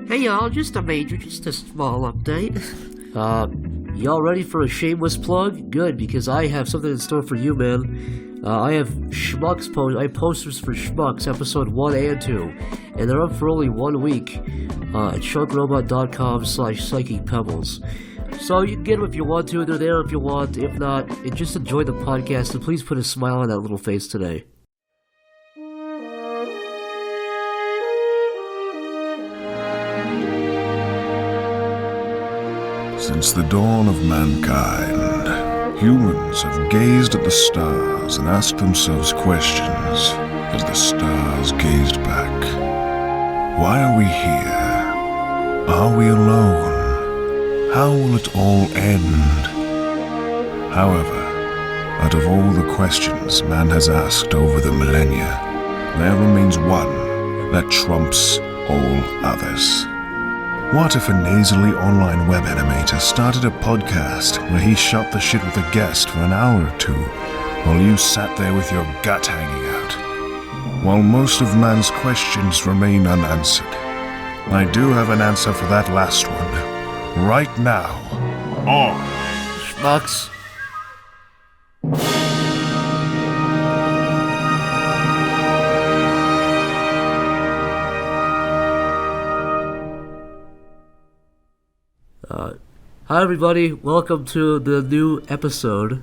Hey y'all, just a small update. Y'all ready for a shameless plug? Good, because I have something in store for you, man. I have SCHMUCKS I have posters for SCHMUCKS episode 1 and 2, and they're up for only 1 week at sharkrobot.com/psychicpebbles. So you can get them if you want to, they're there if you want. If not, just enjoy the podcast, and please put a smile on that little face today. Since the dawn of mankind, humans have gazed at the stars and asked themselves questions as the stars gazed back. Why are we here? Are we alone? How will it all end? However, out of all the questions man has asked over the millennia, there remains one that trumps all others. What if a nasally online web animator started a podcast where he shot the shit with a guest for an hour or two while you sat there with your gut hanging out? While most of man's questions remain unanswered, I do have an answer for that last one. Right now. On SCHMUCKS. Hi everybody, welcome to the new episode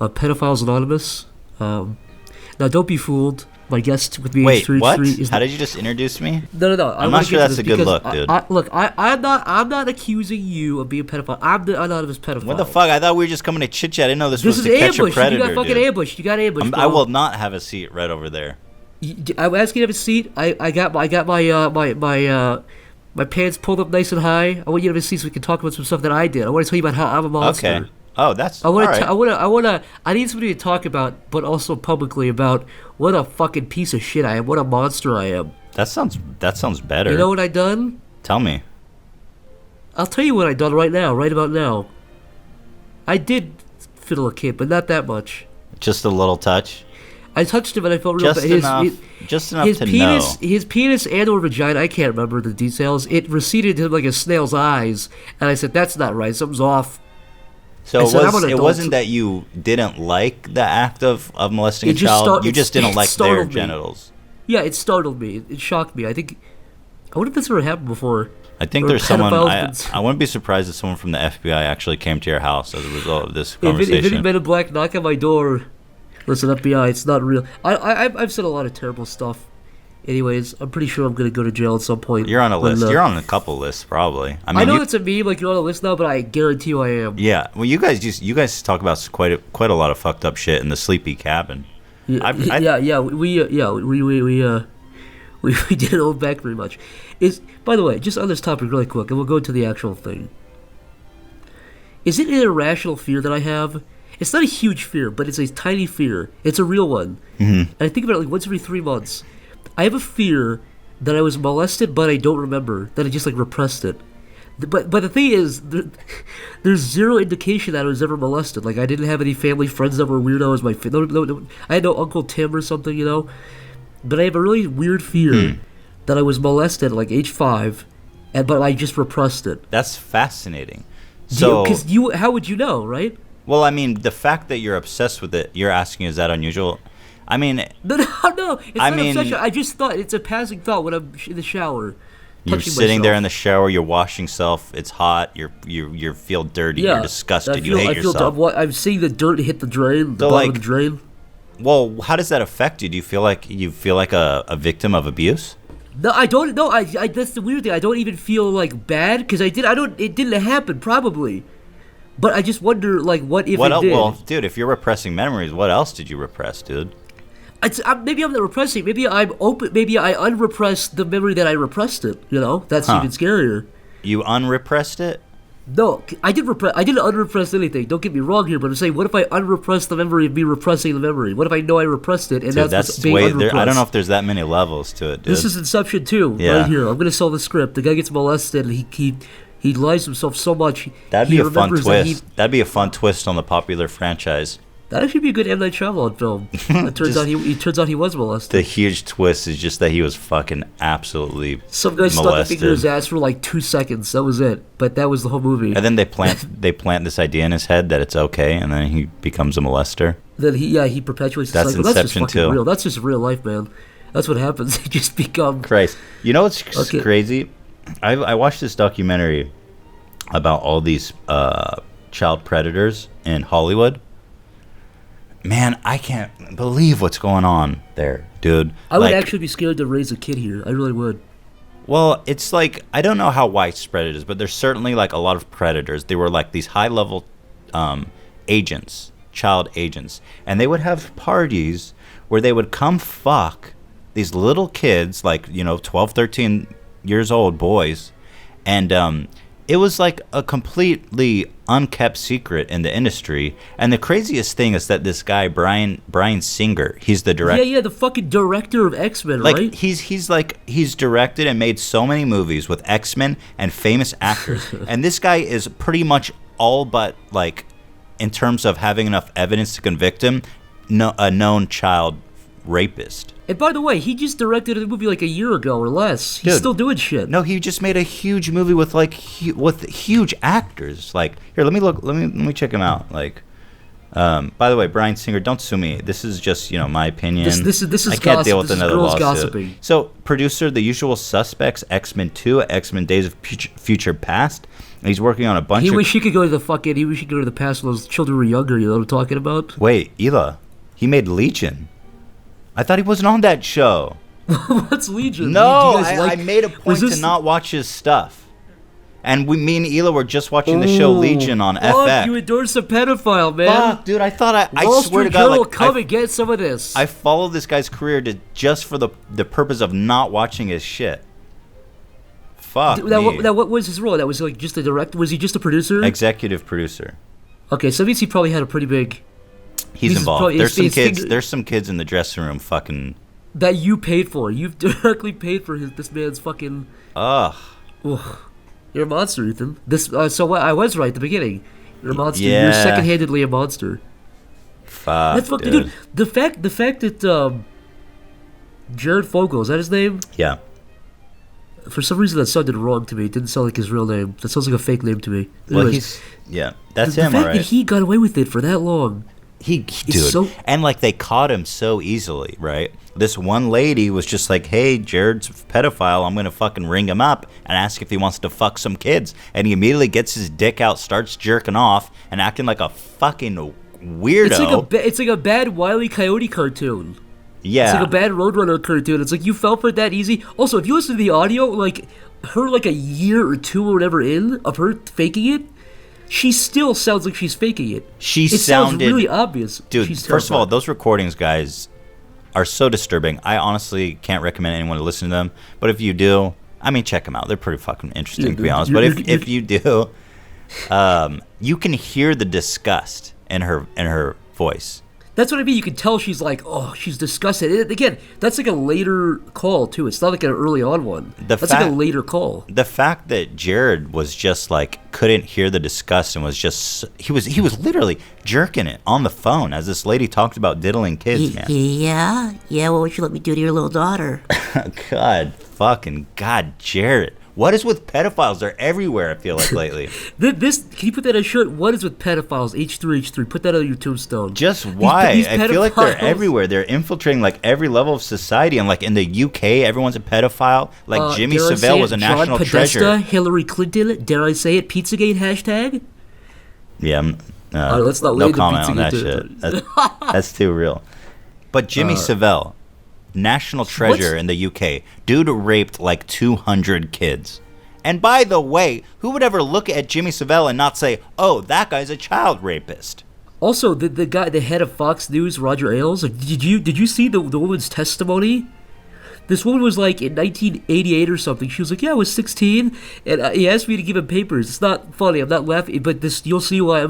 of Pedophiles Anonymous. Now don't be fooled, my guest with me Wait, h3h3 what? is... How did you just introduce me? No. I'm not sure that's a good look, dude. I'm not accusing you of being a pedophile. I'm the anonymous pedophile. What the fuck? I thought we were just coming to chit chat. I didn't know this was is to catch a ambush. predator, You got fucking dude. ambushed. You got ambushed. I will not have a seat right over there. I'm asking you to have a seat. I got my pants pulled up nice and high. I want you to have a seat so we can talk about some stuff that I did. I want to tell you about how I'm a monster. Okay. Oh, that's I alright. I need somebody to talk about, but also publicly about what a fucking piece of shit I am. What a monster I am. That sounds better. You know what I done? Tell me. I'll tell you what I done right now, right about now. I did fiddle a kid, but not that much. Just a little touch. I touched him and I felt real Just bad. enough His to penis, know. his penis and/or vagina, I can't remember the details. It receded to him like a snail's eyes, and I said, "That's not right. Something's off." So it wasn't that you didn't like the act of molesting a child. You just didn't like their genitals. Yeah, it startled me. It shocked me. I wonder if that's ever happened before. I think there's someone. I wouldn't be surprised if someone from the FBI actually came to your house as a result of this conversation. If any men in black knock on my door, listen, FBI, it's not real. I've said a lot of terrible stuff. Anyways, I'm pretty sure I'm gonna go to jail at some point. You're on a list. You're on a couple lists, probably. I know it's a meme, like you're on a list now, but I guarantee you I am. Yeah. Well, you guys talk about quite a lot of fucked up shit in the sleepy cabin. We didn't hold back very much. By the way, just on this topic really quick, and we'll go to the actual thing. Is it an irrational fear that I have? It's not a huge fear, but it's a tiny fear. It's a real one. Mm-hmm. And I think about it like once every 3 months. I have a fear that I was molested, but I don't remember, that I just like repressed it. But the thing is, there's zero indication that I was ever molested. Like I didn't have any family friends that were weirdos. I had no Uncle Tim or something, you know. But I have a really weird fear that I was molested at like age 5, but I just repressed it. That's fascinating. So, because how would you know, right? Well, I mean, the fact that you're obsessed with it, you're asking, is that unusual? I mean, no. It's not obsession. I just thought it's a passing thought when I'm in the shower. You're sitting there in the shower. You're washing yourself. It's hot. You feel dirty. Yeah, you're disgusted. You hate yourself. I'm seeing the dirt hit the drain. The bottom of the drain. Well, how does that affect you? Do you feel like a victim of abuse? No, I don't. No, I that's the weird thing. I don't even feel like bad because it didn't happen probably. But I just wonder, like, what if it did? Well, dude, if you're repressing memories, what else did you repress, dude? Maybe I'm not repressing. Maybe I'm open. Maybe I unrepressed the memory that I repressed it. You know, that's even scarier. You unrepressed it? No, I didn't unrepress anything. Don't get me wrong here, but I'm saying, what if I unrepressed the memory of me repressing the memory? What if I know I repressed it and dude, that's being unrepressed? I don't know if there's that many levels to it, dude. This is Inception 2, right here. I'm gonna sell the script. The guy gets molested and he lies to himself so much. That'd be a fun twist. That'd be a fun twist on the popular franchise. That actually be a good M. Night Shyamalan film. It turns out he was molested. The huge twist is just that he was fucking absolutely Some guy stuck a finger in his ass for like 2 seconds. That was it. But that was the whole movie. And then they plant this idea in his head that it's okay, and then he becomes a molester. Then he perpetuates the cycle. That's just fucking real. That's just real life, man. That's what happens. They just become... Christ. You know what's crazy? I watched this documentary about all these child predators in Hollywood. Man, I can't believe what's going on there, dude. I would actually be scared to raise a kid here. I really would. Well, it's like, I don't know how widespread it is, but there's certainly like a lot of predators. They were like these high-level agents, child agents. And they would have parties where they would come fuck these little kids, like, 12, 13 years old boys. And it was like a completely unkept secret in the industry. And the craziest thing is that this guy, Bryan Singer, he's the director. Yeah, the fucking director of X-Men, right? He's directed and made so many movies with X-Men and famous actors. And this guy is pretty much all but, like, in terms of having enough evidence to convict him, a known child rapist. And by the way, he just directed a movie like a year ago or less. He's still doing shit. No, he just made a huge movie with with huge actors. Like, here, let me check him out. Like, by the way, Bryan Singer, don't sue me. This is just my opinion. This is I can't deal with this another girls lawsuit. Gossiping. So, producer, The Usual Suspects, X-Men 2, X-Men Days of Future Past. And he's working on a bunch. He wish he could go to the fucking. He wish he could go to the past when those children were younger. You know what I'm talking about? Wait, Ela, he made Legion. I thought he wasn't on that show. What's Legion? No, I made a point to not watch his stuff. And me and Ela were just watching the show Legion on FX. You endorse a pedophile, man. Fuck, dude, I thought I Wall swear Street to God, Journal, like, come and get some of this. I followed this guy's career just for the purpose of not watching his shit. Fuck me. What was his role? That was like just a director? Was he just a producer? Executive producer. Okay, so that means he probably had a pretty big... He's involved. There's some kids in the dressing room fucking... That you paid for. You've directly paid for this man's fucking... Ugh. You're a monster, Ethan. I was right at the beginning. You're a monster. Yeah. You're second-handedly a monster. Fuck, That's fucking... Dude, the fact that Jared Fogle, is that his name? Yeah. For some reason that sounded wrong to me. It didn't sound like his real name. That sounds like a fake name to me. Anyways, that's him, the fact right? that he got away with it for that long... Dude, and like they caught him so easily, right? This one lady was just like, "Hey, Jared's a pedophile. I'm gonna fucking ring him up and ask if he wants to fuck some kids." And he immediately gets his dick out, starts jerking off, and acting like a fucking weirdo. It's like a bad Wile E. Coyote cartoon. Yeah, it's like a bad Roadrunner cartoon. It's like you fell for it that easy. Also, if you listen to the audio, like her, like a year or two or whatever in of her faking it. She still sounds like she's faking it. It sounds really obvious. Dude, first of all, those recordings, guys, are so disturbing. I honestly can't recommend anyone to listen to them. But if you do, I mean, check them out. They're pretty fucking interesting, to be honest. But if you do, you can hear the disgust in her voice. That's what I mean. You can tell she's like, she's disgusted. And again, that's like a later call, too. It's not like an early on one. That's like a later call. The fact that Jared was just like, couldn't hear the disgust and was just, he was literally jerking it on the phone as this lady talked about diddling kids, man. Yeah, what would you let me do to your little daughter? God, Jared. What is with pedophiles? They're everywhere, I feel like, lately. Can you put that on a shirt? What is with pedophiles? H3h3. Put that on your tombstone. Just why? I feel like they're everywhere. They're infiltrating like every level of society. And like in the UK, everyone's a pedophile. Like Jimmy Savile was a national treasure. Hillary Clinton, dare I say it? Pizzagate hashtag? Yeah. Let's not no comment on that shit. That's too real. But Jimmy Savile. National treasure in the UK. Dude raped like 200 kids. And by the way, who would ever look at Jimmy Savile and not say, "Oh, that guy's a child rapist"? Also, the guy, the head of Fox News, Roger Ailes. Like, did you see the woman's testimony? This woman was like in 1988 or something. She was like, "Yeah, I was 16, and he asked me to give him papers." It's not funny. I'm not laughing, but you'll see why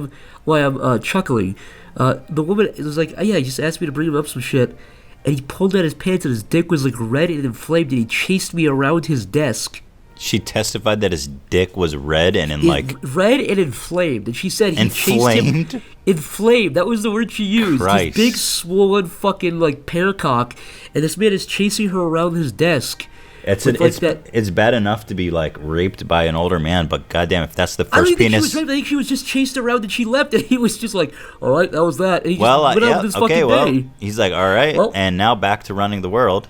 I'm chuckling. The woman was like, "Yeah, he just asked me to bring him up some shit." And he pulled out his pants and his dick was like red and inflamed and he chased me around his desk. She testified that his dick was red and red and inflamed, and she said he inflamed? chased him. Inflamed. That was the word she used. Christ. This big swollen fucking like pearcock, and this man is chasing her around his desk. It's bad enough to be like raped by an older man, but goddamn, if that's the I don't first even think penis. she was raped. I think she was just chased around and she left, and he was just like, "All right, that was that." And he Well, just went out with his fucking day. he's like, all right, Well, and now back to running the world.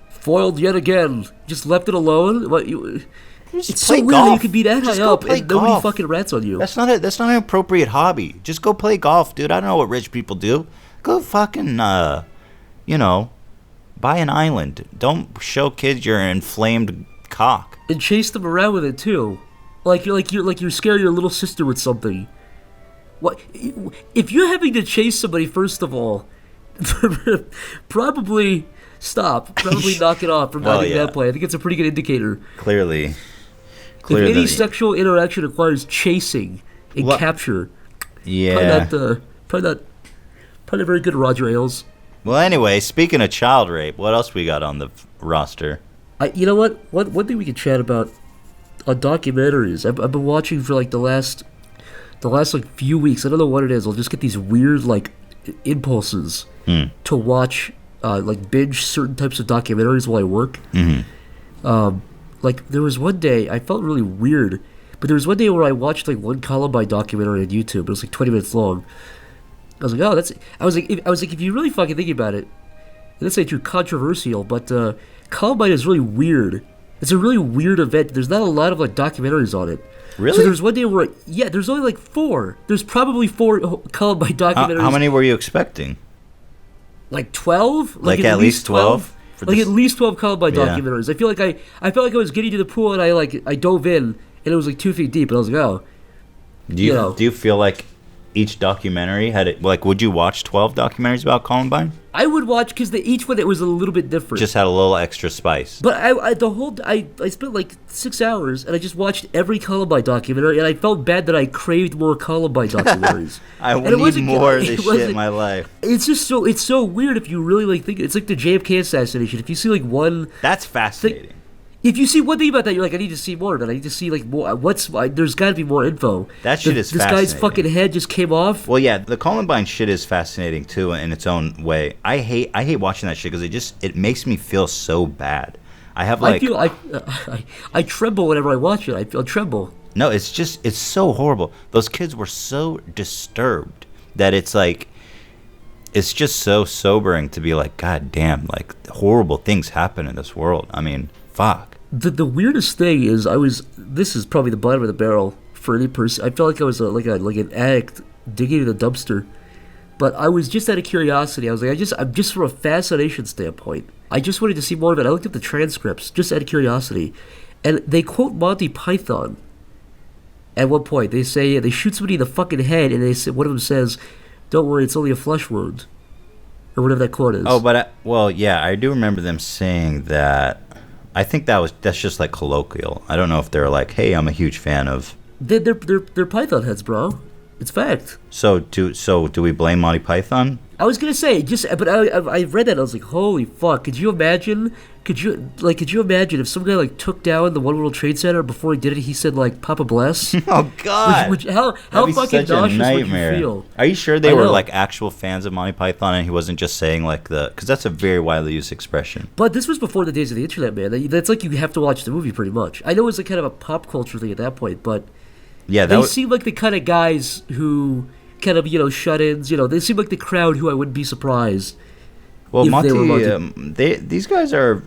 Foiled yet again. Just left it alone. What you? It's so play weird that you golf. could be that Just high go up play and nobody golf. fucking rats on you. That's not an appropriate hobby. Just go play golf, dude. I don't know what rich people do. Go fucking, buy an island. Don't show kids your inflamed cock. And chase them around with it too, like you're scaring your little sister with something. What if you're having to chase somebody? First of all, probably stop. Probably knock it off from having that play. I think it's a pretty good indicator. Clearly. If any sexual interaction requires chasing and capture, probably not very good, Roger Ailes. Well, anyway, speaking of child rape, what else we got on the roster? You know what? One thing we could chat about on documentaries. I've been watching for like the last like few weeks. I don't know what it is. I'll just get these weird like impulses to watch like binge certain types of documentaries while I work. Mm-hmm. Like there was one day I felt really weird, but there was one day where I watched like one Columbine documentary on YouTube. It was like 20 minutes long. I was like, oh, that's. I was like, if you really fucking think about it, and that's not too controversial, but Columbine is really weird. It's a really weird event. There's not a lot of like documentaries on it. Really? So there's one day where there's only like 4. There's probably 4 Columbine documentaries. How many were you expecting? Like 12? Like at least 12? Like at least 12 Columbine documentaries. I feel like I felt like I was getting to the pool and I dove in and it was like 2 feet deep and I was like, oh. Do you feel like each documentary had it? Like, would you watch 12 documentaries about Columbine? I would watch because each one it was a little bit different. Just had a little extra spice. But I spent like 6 hours and I just watched every Columbine documentary and I felt bad that I craved more Columbine documentaries. I need more of this shit in my life. It's just so weird if you really like think. It's like the JFK assassination. If you see like one, that's fascinating. If you see one thing about that, you're like, I need to see more of it. I need to see like more. There's got to be more info. That shit is fascinating. This guy's fucking head just came off. Well, yeah, the Columbine shit is fascinating too in its own way. I hate watching that shit because it makes me feel so bad. I tremble whenever I watch it. I feel tremble. No, it's so horrible. Those kids were so disturbed that it's like, it's just so sobering to be like, God damn, like horrible things happen in this world. I mean, fuck. The weirdest thing is this is probably the bottom of the barrel for any person. I felt like I was like an addict digging in a dumpster, but I was just out of curiosity. I was like, I'm just from a fascination standpoint. I just wanted to see more of it. I looked up the transcripts just out of curiosity, and they quote Monty Python. At one point, they say they shoot somebody in the fucking head, and one of them says, "Don't worry, it's only a flesh wound," or whatever that quote is. Oh, but I do remember them saying that. I think that's just like colloquial. I don't know if they're like, hey, I'm a huge fan of. They're Python heads, bro. It's fact. So do we blame Monty Python? I was gonna say but I read that and I was like, holy fuck! Could you imagine? Could you imagine if some guy like took down the One World Trade Center before he did it? He said like, "Papa bless." Oh God! How fucking nauseous would you feel? Are you sure they were like actual fans of Monty Python and he wasn't just saying like because that's a very widely used expression. But this was before the days of the internet, man. That's like you have to watch the movie pretty much. I know it was like kind of a pop culture thing at that point, but yeah, they seem like the kind of guys who kind of shut-ins. They seem like the crowd who I wouldn't be surprised. Well, Monty, these guys are.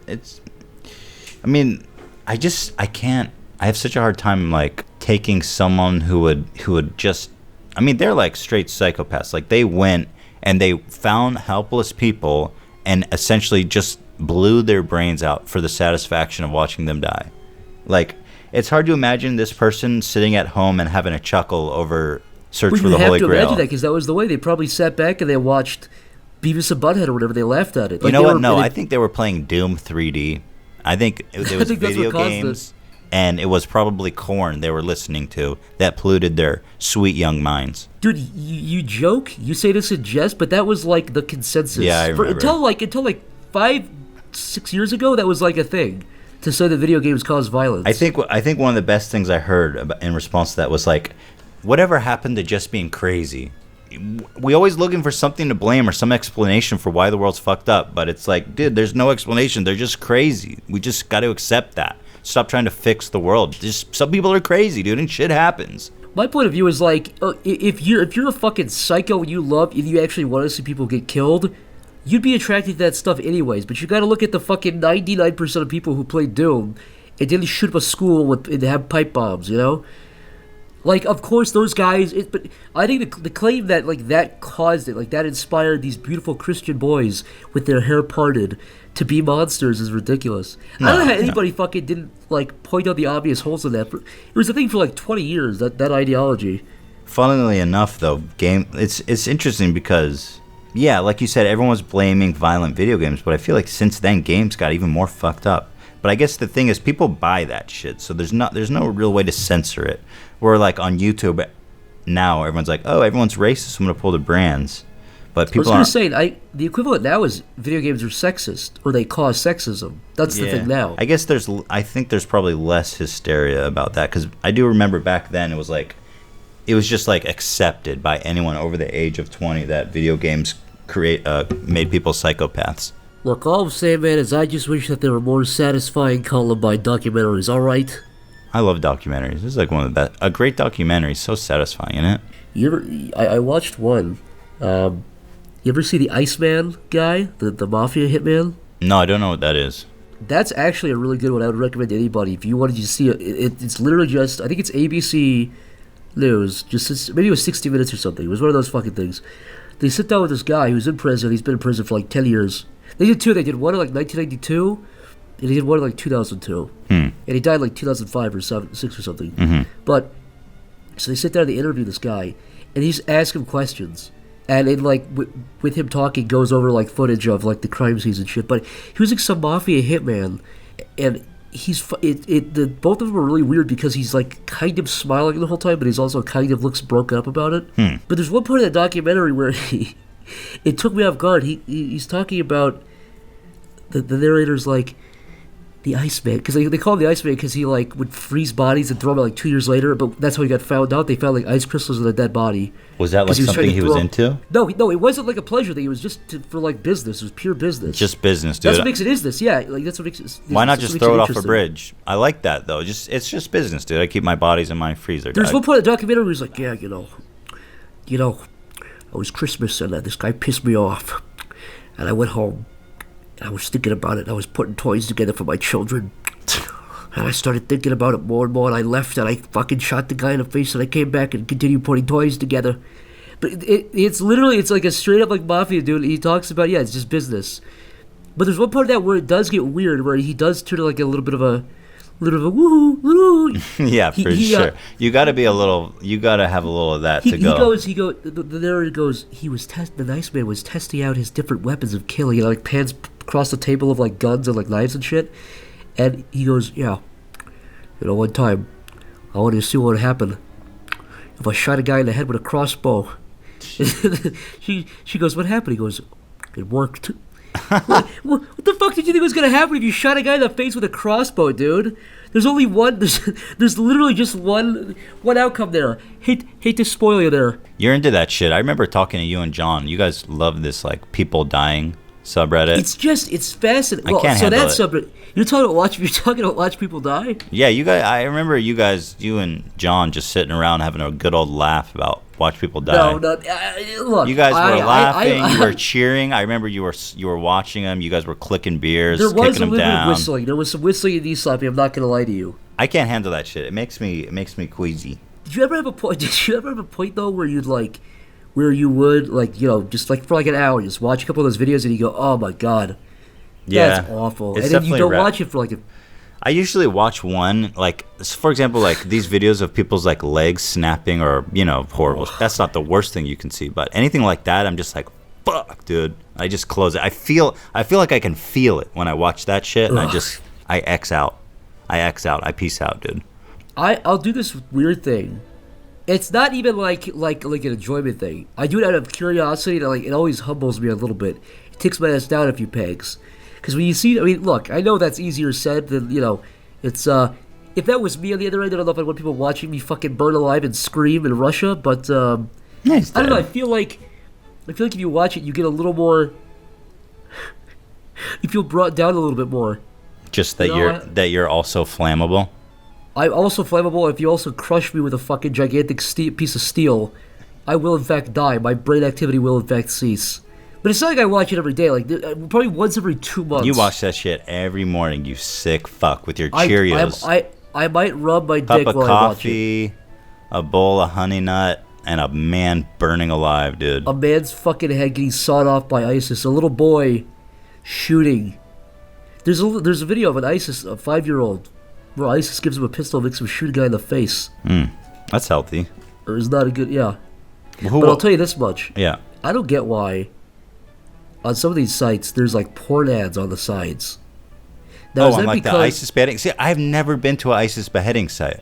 I mean, I can't. I have such a hard time like taking someone who would just. I mean, they're like straight psychopaths. Like they went and they found helpless people and essentially just blew their brains out for the satisfaction of watching them die. Like it's hard to imagine this person sitting at home and having a chuckle over Search for the Holy Grail. You have to imagine that because that was the way. They probably sat back and they watched Beavis and Butthead or whatever. They laughed at it. Like, you know what? No, I think they were playing Doom 3D. I think it was video games, and it was probably Korn they were listening to that polluted their sweet young minds. Dude, you joke? You say this in jest, but that was like the consensus. Yeah, I remember. Until like 5-6 years ago, that was like a thing. to say that video games cause violence. I think one of the best things I heard in response to that was like, whatever happened to just being crazy? We always looking for something to blame or some explanation for why the world's fucked up, but it's like, dude, there's no explanation. They're just crazy. We just got to accept that. Stop trying to fix the world. Just some people are crazy, dude, and shit happens. My point of view is like, if you're a fucking psycho and you actually want to see people get killed, you'd be attracted to that stuff anyways. But you got to look at the fucking 99% of people who play Doom and didn't shoot up a school and have pipe bombs, you know? Like, of course, those guys. But I think the claim that like that caused it, like that inspired these beautiful Christian boys with their hair parted to be monsters is ridiculous. I don't know how anybody fucking didn't like point out the obvious holes in that. It was a thing for like 20 years. That ideology. Funnily enough, though, it's interesting because yeah, like you said, everyone's blaming violent video games, but I feel like since then games got even more fucked up. But I guess the thing is, people buy that shit, so there's no real way to censor it. Where like on YouTube now, everyone's like, oh, everyone's racist, I'm gonna pull the brands. But people I was gonna say, the equivalent now is video games are sexist, or they cause sexism. That's the thing now. I guess I think there's probably less hysteria about that, because I do remember back then it was just like accepted by anyone over the age of 20 that video games made people psychopaths. Look, all I'm saying, man, is I just wish that there were more satisfying Columbine documentaries, alright? I love documentaries. This is like one of the best. A great documentary is so satisfying, isn't it? I watched one. You ever see the Iceman guy? The Mafia hitman? No, I don't know what that is. That's actually a really good one. I would recommend to anybody. If you wanted to see it, it's literally just, I think it's ABC News. Maybe it was 60 Minutes or something. It was one of those fucking things. They sit down with this guy who's in prison. He's been in prison for like 10 years. They did two. They did one in like 1992, and he did one in like 2002. And he died like 2005 or 6 or something. Mm-hmm. But, so they sit down and they interview this guy, and he's asking him questions. And it like, with him talking, goes over like footage of like the crime scenes and shit. But he was like some mafia hitman, and both of them are really weird because he's like kind of smiling the whole time, but he's also kind of looks broken up about it. But there's one part of the documentary where it took me off guard. He's talking about the narrator's like the Iceman, because they call him the Iceman because he like would freeze bodies and throw them out like 2 years later. But that's how he got found out. They found like ice crystals in a dead body. Was that like something he was into? No, it wasn't like a pleasure thing. It was just for like business. It was pure business. Just business, dude. That's what makes it business. Yeah, like that's what makes it. Why not just throw it off a bridge? I like that though. It's just business, dude. I keep my bodies in my freezer. There's one part of the documentary where he's like, yeah, you know, it was Christmas and this guy pissed me off, and I went home. I was thinking about it. I was putting toys together for my children. And I started thinking about it more and more, and I left, and I fucking shot the guy in the face, and I came back and continued putting toys together. But it's literally, it's like a straight up like Mafia dude. He talks about, yeah, it's just business. But there's one part of that where it does get weird, where he does turn to like a little bit of a woohoo. Yeah, for sure. You gotta have a little of that to go. The narrator goes, the nice man was testing out his different weapons of killing, you know, like pans across the table of like guns and like knives and shit. And he goes, yeah, you know, one time I wanted to see what would happen if I shot a guy in the head with a crossbow. she goes, what happened? He goes, it worked. what the fuck did you think was gonna happen if you shot a guy in the face with a crossbow, dude? There's only one. There's literally just one outcome there. Hate to spoil you there. You're into that shit. I remember talking to you and John. You guys love this like people dying subreddit. It's fascinating. I can't handle it. Subreddit. You're talking about watch people die? Yeah, you guys. I remember you and John just sitting around having a good old laugh about watch people die. No, look. You guys were laughing. You were cheering. I remember you were watching them. You guys were clicking beers, kicking them down. There was a little bit of whistling. There was some whistling and knee slapping. I'm not gonna lie to you. I can't handle that shit. It makes me queasy. Did you ever have a point though where you would like, you know, just like for like an hour, just watch a couple of those videos and you go, oh my god, yeah, that's awful, and then you don't watch it for like I usually watch one, like, for example, like these videos of people's like legs snapping or, you know, horrible. That's not the worst thing you can see, but anything like that, I'm just like, fuck, dude. I just close it. I feel like I can feel it when I watch that shit, and I X out. I peace out, dude. I'll do this weird thing. It's not even like an enjoyment thing. I do it out of curiosity, and like it always humbles me a little bit. It takes my ass down a few pegs. Because when you see, I mean, look, I know that's easier said than, it's, if that was me on the other end, I don't know if I want people watching me fucking burn alive and scream in Russia, but, I don't know, I feel like if you watch it, you get a little more, you feel brought down a little bit more. Just that you're also flammable? I'm also flammable. If you also crush me with a fucking gigantic piece of steel, I will in fact die. My brain activity will in fact cease. But it's not like I watch it every day. Like probably once every 2 months. You watch that shit every morning, you sick fuck, with your Cheerios. I might rub my cup dick of while coffee, I watch it. a bowl of honey nut, and a man burning alive, dude. A man's fucking head getting sawed off by ISIS. A little boy shooting. There's a video of a 5-year-old, where ISIS gives him a pistol and makes him shoot a guy in the face. That's healthy. Or is not a good, yeah. But I'll tell you this much. Yeah. I don't get why on some of these sites there's like porn ads on the sides. Now, on like the ISIS beheading? See, I've never been to an ISIS beheading site.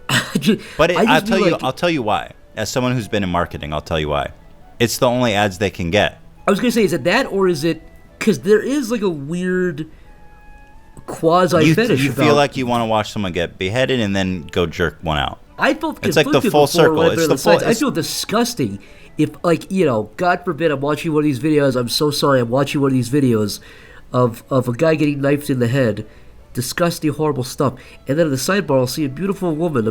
I'll tell you why. As someone who's been in marketing, I'll tell you why. It's the only ads they can get. I was going to say, is it that, or is it... Because there is like a weird quasi-fetish. You feel like you want to watch someone get beheaded and then go jerk one out. I felt it's like the full circle. I feel disgusting if, like, God forbid I'm watching one of these videos. I'm so sorry. I'm watching one of these videos of a guy getting knifed in the head. Disgusting, horrible stuff. And then in the sidebar, I'll see a beautiful woman,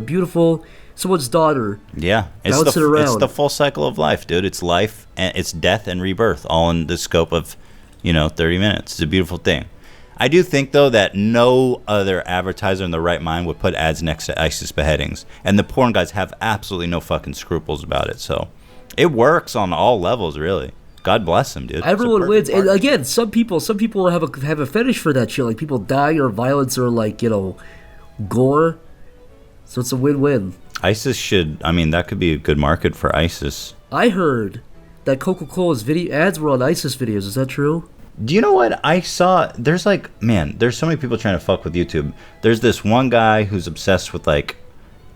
someone's daughter. Yeah, it's the full cycle of life, dude. It's life, and it's death and rebirth, all in the scope of 30 minutes. It's a beautiful thing. I do think, though, that no other advertiser in their right mind would put ads next to ISIS beheadings. And the porn guys have absolutely no fucking scruples about it. So it works on all levels, really. God bless them, dude. Everyone wins. And again, some people have a fetish for that shit. Like people dying or violence or gore. So it's a win-win. ISIS that could be a good market for ISIS. I heard that Coca-Cola's ads were on ISIS videos. Is that true? Do you know what I saw? There's there's so many people trying to fuck with YouTube. There's this one guy who's obsessed with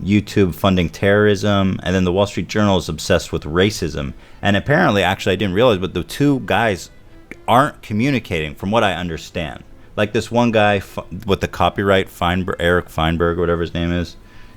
YouTube funding terrorism, and then the Wall Street Journal is obsessed with racism. And apparently, actually, I didn't realize, but the two guys aren't communicating, from what I understand. Like this one guy with the copyright, Eric Feinberg, or whatever his name is.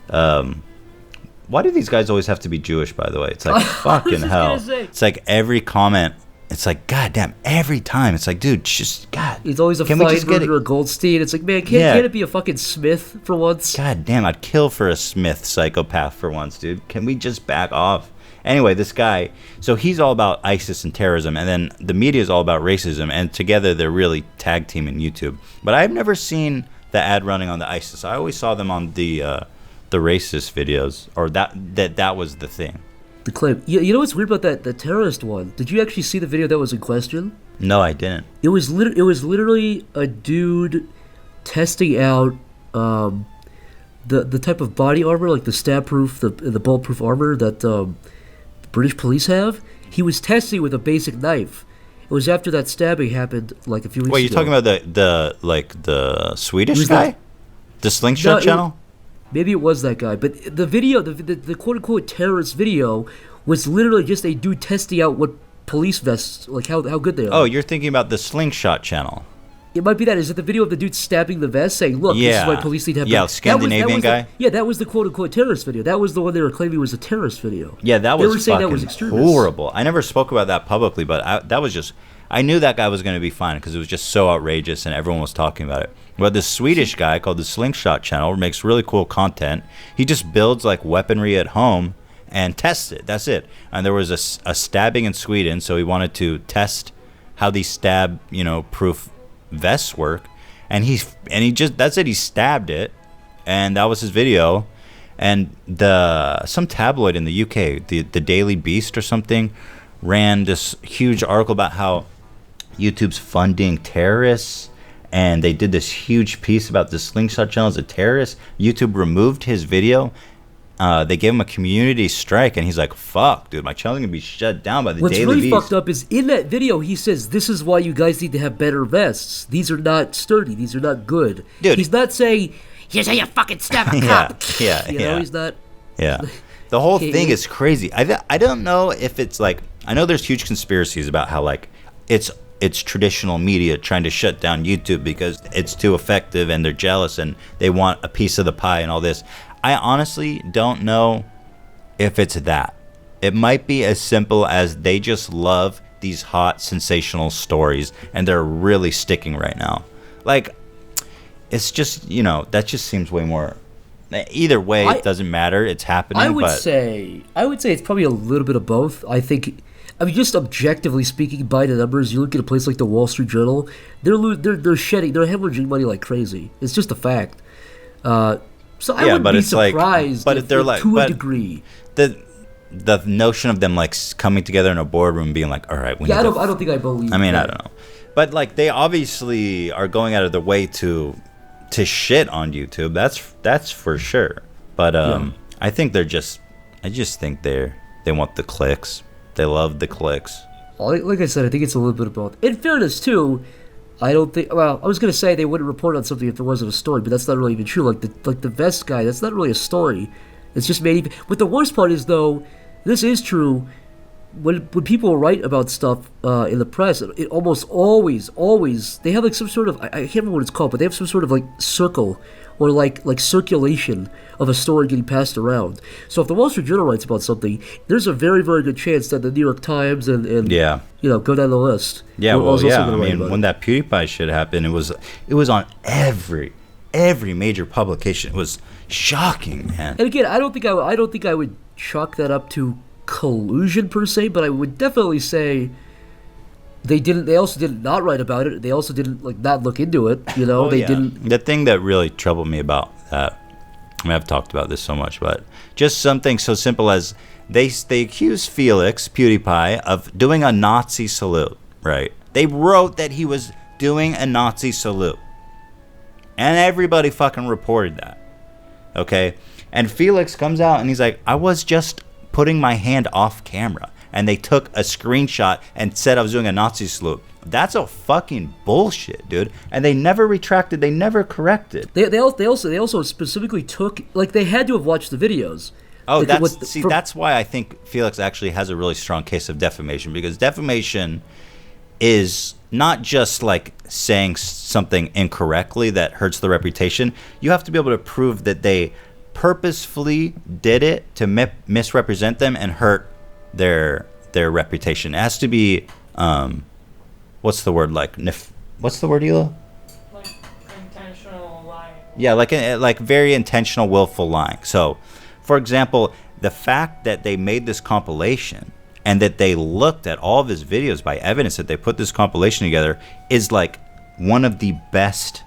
Why do these guys always have to be Jewish, by the way? It's like, fucking hell. It's like every comment. It's like, goddamn, every time. It's like, dude, just, God. He's always a Feinberg or a Goldstein. It's like, man, can't it be a fucking Smith for once? God damn, I'd kill for a Smith psychopath for once, dude. Can we just back off? Anyway, this guy, so he's all about ISIS and terrorism, and then the media is all about racism, and together they're really tag teaming YouTube. But I've never seen the ad running on the ISIS. I always saw them on the racist videos, or that was the thing. The claim. You know what's weird about the terrorist one? Did you actually see the video that was in question? No, I didn't. It was literally a dude testing out the type of body armor, like the stab-proof, the bulletproof armor that the British police have. He was testing with a basic knife. It was after that stabbing happened like a few weeks ago. Wait, you're talking about the Swedish guy? The slingshot channel? Maybe it was that guy, but the video, the quote-unquote terrorist video, was literally just a dude testing out what police vests, like how good they are. Oh, you're thinking about the slingshot channel. It might be that. Is it the video of the dude stabbing the vest, saying, look, this is why police need to have... Yeah, Scandinavian guy? That was the quote-unquote terrorist video. That was the one they were claiming was a terrorist video. Yeah, that was They were saying that was extremist. Horrible. I never spoke about that publicly, but that was just... I knew that guy was going to be fine because it was just so outrageous and everyone was talking about it. But this Swedish guy called the Slingshot Channel makes really cool content. He just builds weaponry at home and tests it. That's it. And there was a stabbing in Sweden, so he wanted to test how these proof vests work. And that's it. He stabbed it, and that was his video. And some tabloid in the UK, the Daily Beast or something, ran this huge article about how YouTube's funding terrorists, and they did this huge piece about the Slingshot Channel as a terrorist. YouTube removed his video. They gave him a community strike, and he's like, fuck, dude, my channel's going to be shut down by the Daily Beast. What's really fucked up is in that video, he says, this is why you guys need to have better vests. These are not sturdy. These are not good. Dude. He's not saying, here's how you fucking stab a cop. He's not... Yeah. The whole thing is crazy. I don't know if it's I know there's huge conspiracies about how it's it's traditional media trying to shut down YouTube because it's too effective and they're jealous and they want a piece of the pie and all this. I honestly don't know if it's that. It might be as simple as they just love these hot, sensational stories and they're really sticking right now. Like, it's just, that just seems way more. Either way, it doesn't matter. It's happening. I would say it's probably a little bit of both. I mean, just objectively speaking, by the numbers, you look at a place like the Wall Street Journal, they're hemorrhaging money like crazy. It's just a fact. So I wouldn't be surprised to a degree. The notion of them like coming together in a boardroom, being like, "All right, I don't think I believe." I mean, I don't know, but like they obviously are going out of their way to shit on YouTube. That's for sure. But I think I just think they want the clicks. They love the clicks. Like I said, I think it's a little bit of both. In fairness, too, I don't think. Well, I was gonna say they wouldn't report on something if there wasn't a story, but that's not really even true. Like the vest guy, that's not really a story. It's just made. But the worst part is, though, this is true. When people write about stuff in the press, it almost always they have like some sort of, I can't remember what it's called, but they have some sort of like circle or like circulation of a story getting passed around. So if the Wall Street Journal writes about something, there's a very, very good chance that the New York Times and go down the list. Yeah, I mean, when that PewDiePie shit happened, it was on every major publication. It was shocking, man. And again, I don't think I would chalk that up to collusion per se, but I would definitely say they also did not write about it. They also didn't not look into it, didn't. The thing that really troubled me about that, I mean, I've talked about this so much, but just something so simple as they accused Felix PewDiePie of doing a Nazi salute, right? They wrote that he was doing a Nazi salute, and everybody fucking reported that, okay? And Felix comes out and he's like, I was just putting my hand off camera, and they took a screenshot and said I was doing a Nazi salute. That's a fucking bullshit, dude. And they never retracted. They never corrected. They also specifically took, they had to have watched the videos. Oh, that's why I think Felix actually has a really strong case of defamation, because defamation is not just like saying something incorrectly that hurts the reputation. You have to be able to prove that they purposefully did it to misrepresent them and hurt their reputation. It has to be what's the word, what's the word, Hila? Like intentional lying. Yeah, like very intentional, willful lying. So, for example, the fact that they made this compilation and that they looked at all of his videos by evidence that they put this compilation together is like one of the best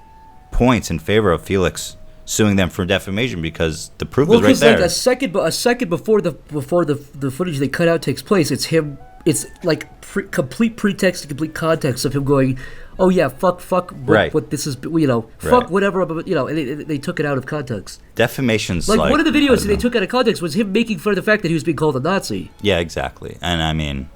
points in favor of Felix suing them for defamation, because the proof is right there. Like a second before the footage they cut out takes place, it's him. It's like complete pretext and complete context of him going, "Oh yeah, fuck, what this is, fuck whatever," and they took it out of context. Defamation's like one of the videos that they took out of context was him making fun of the fact that he was being called a Nazi. Yeah, exactly. And I mean,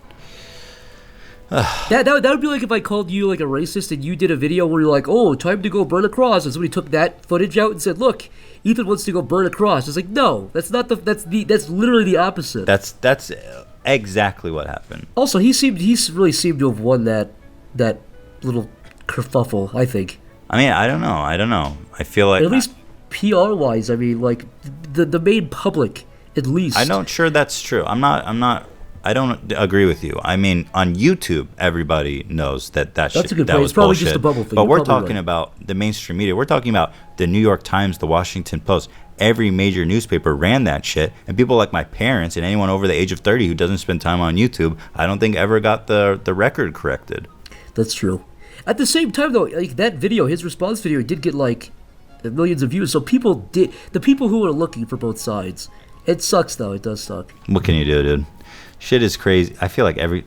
that would be like if I called you like a racist and you did a video where you're like, "Oh, time to go burn a cross," and somebody took that footage out and said, "Look, Ethan wants to go burn a cross." It's like, no, that's literally the opposite. That's exactly what happened. Also, he really seemed to have won that little kerfuffle, I think. I mean, I don't know. I feel like, at least PR wise, I mean, like the main public, at least. I'm not sure that's true. I don't agree with you. I mean, on YouTube, everybody knows that That's a good that point. was It's probably bullshit. just a bubble thing. But You're we're probably talking right. about the mainstream media. We're talking about the New York Times, the Washington Post. Every major newspaper ran that shit, and people like my parents and anyone over the age of 30 who doesn't spend time on YouTube, I don't think ever got the record corrected. That's true. At the same time, though, like that video, his response video, did get like millions of views. So the people who are looking for both sides. It sucks, though. It does suck. What can you do, dude? Shit is crazy. I feel like the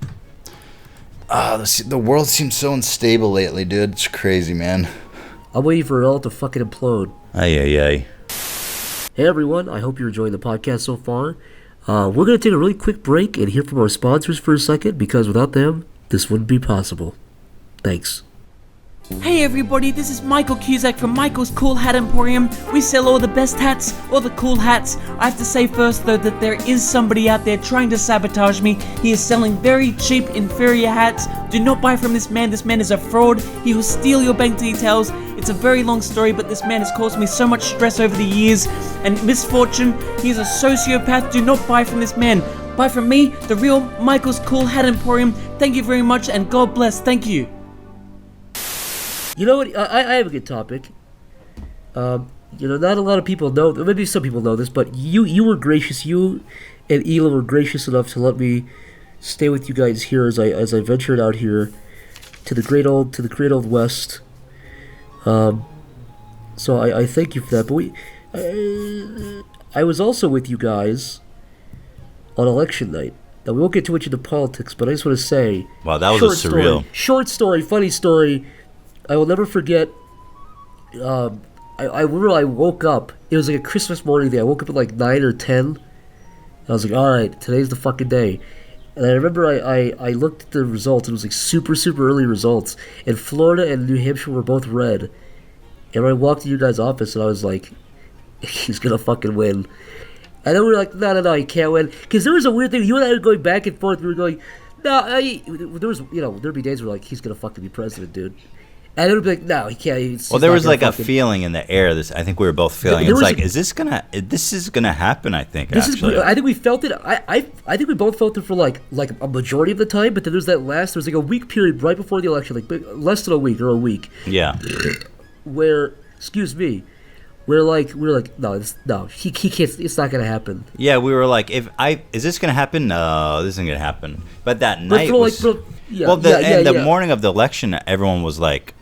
world seems so unstable lately, dude. It's crazy, man. I'm waiting for it all to fucking implode. Ay. Hey, everyone. I hope you're enjoying the podcast so far. We're going to take a really quick break and hear from our sponsors for a second, because without them, this wouldn't be possible. Thanks. Hey everybody, this is Michael Cusack from Michael's Cool Hat Emporium. We sell all the best hats, all the cool hats. I have to say first though that there is somebody out there trying to sabotage me. He is selling very cheap, inferior hats. Do not buy from this man. This man is a fraud. He will steal your bank details. It's a very long story, but this man has caused me so much stress over the years and misfortune. He is a sociopath. Do not buy from this man. Buy from me, the real Michael's Cool Hat Emporium. Thank you very much and God bless. Thank you. You know what? I have a good topic. Not a lot of people know. Maybe some people know this, but you were gracious. You and Ela were gracious enough to let me stay with you guys here as I ventured out here to the great old West. So I thank you for that. But I was also with you guys on election night. Now we won't get too much into politics, but I just want to say, wow, that was a surreal. Short story, funny story. I will never forget. I remember I woke up. It was like a Christmas morning day. I woke up at like 9 or 10. I was like, all right, today's the fucking day. And I remember I looked at the results. It was like super early results. And Florida and New Hampshire were both red. And I walked to your guys' office and I was like, he's gonna fucking win. And then we were like, no, he can't win. Because there was a weird thing. You and I were going back and forth. We were going, no, there'd be days where like, he's gonna fucking be president, dude. And it would be like, no, he can't. Well, there was like a feeling in the air. I think we were both feeling. It's like, is this gonna happen? I think. I think we felt it. I think we both felt it for like a majority of the time. But then there's like a week period right before the election, like less than a week or a week. Yeah. Where, we were like, no, he can't. It's not gonna happen. Yeah, we were like, is this gonna happen? No, this isn't gonna happen. But that night the morning of the election, everyone was like,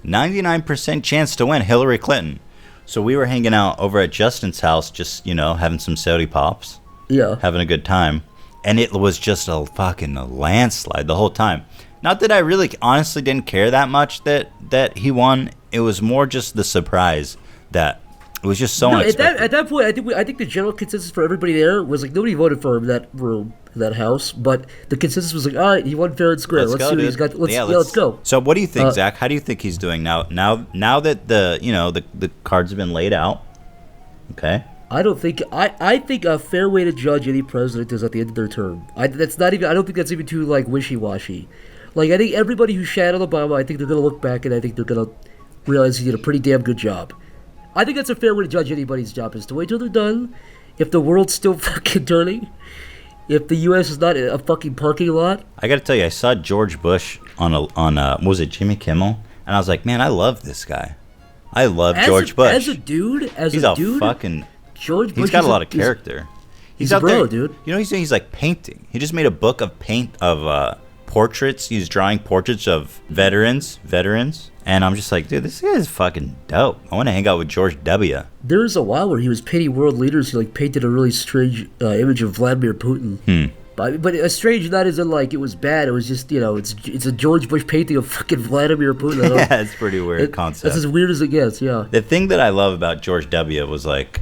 99% chance to win Hillary Clinton. So we were hanging out over at Justin's house, just having some soda pops. Yeah, having a good time, and it was just a fucking landslide the whole time. Not that I really honestly didn't care that much that he won. It was more just the surprise that it was just so unexpected. At that point, I think the general consensus for everybody there was like nobody voted for him in that room, in that house. But the consensus was like, all right, he won fair and square. Let's see what he's got. Let's go. So what do you think, Zach? How do you think he's doing now? Now that the cards have been laid out. Okay. I think a fair way to judge any president is at the end of their term. I don't think that's even too like wishy-washy. Like I think everybody who shat on Obama, I think they're gonna look back and I think they're gonna realize he did a pretty damn good job. I think that's a fair way to judge anybody's job, is to wait till they're done. If the world's still fucking turning, if the U.S. is not a fucking parking lot. I gotta tell you, I saw George Bush on was it Jimmy Kimmel? And I was like, man, I love this guy. I love George Bush. As a dude, fucking George Bush. He's got a lot of character. He's out there, dude. You know, he's like painting. He just made a book of portraits. He's drawing portraits of veterans. And I'm just like, dude, this guy is fucking dope. I want to hang out with George W. There was a while where he was painting world leaders. He like painted a really strange image of Vladimir Putin. But a strange, not as in like it was bad. It was just it's a George Bush painting of fucking Vladimir Putin. Yeah, it's pretty weird concept. That's as weird as it gets. Yeah. The thing that I love about George W. was like,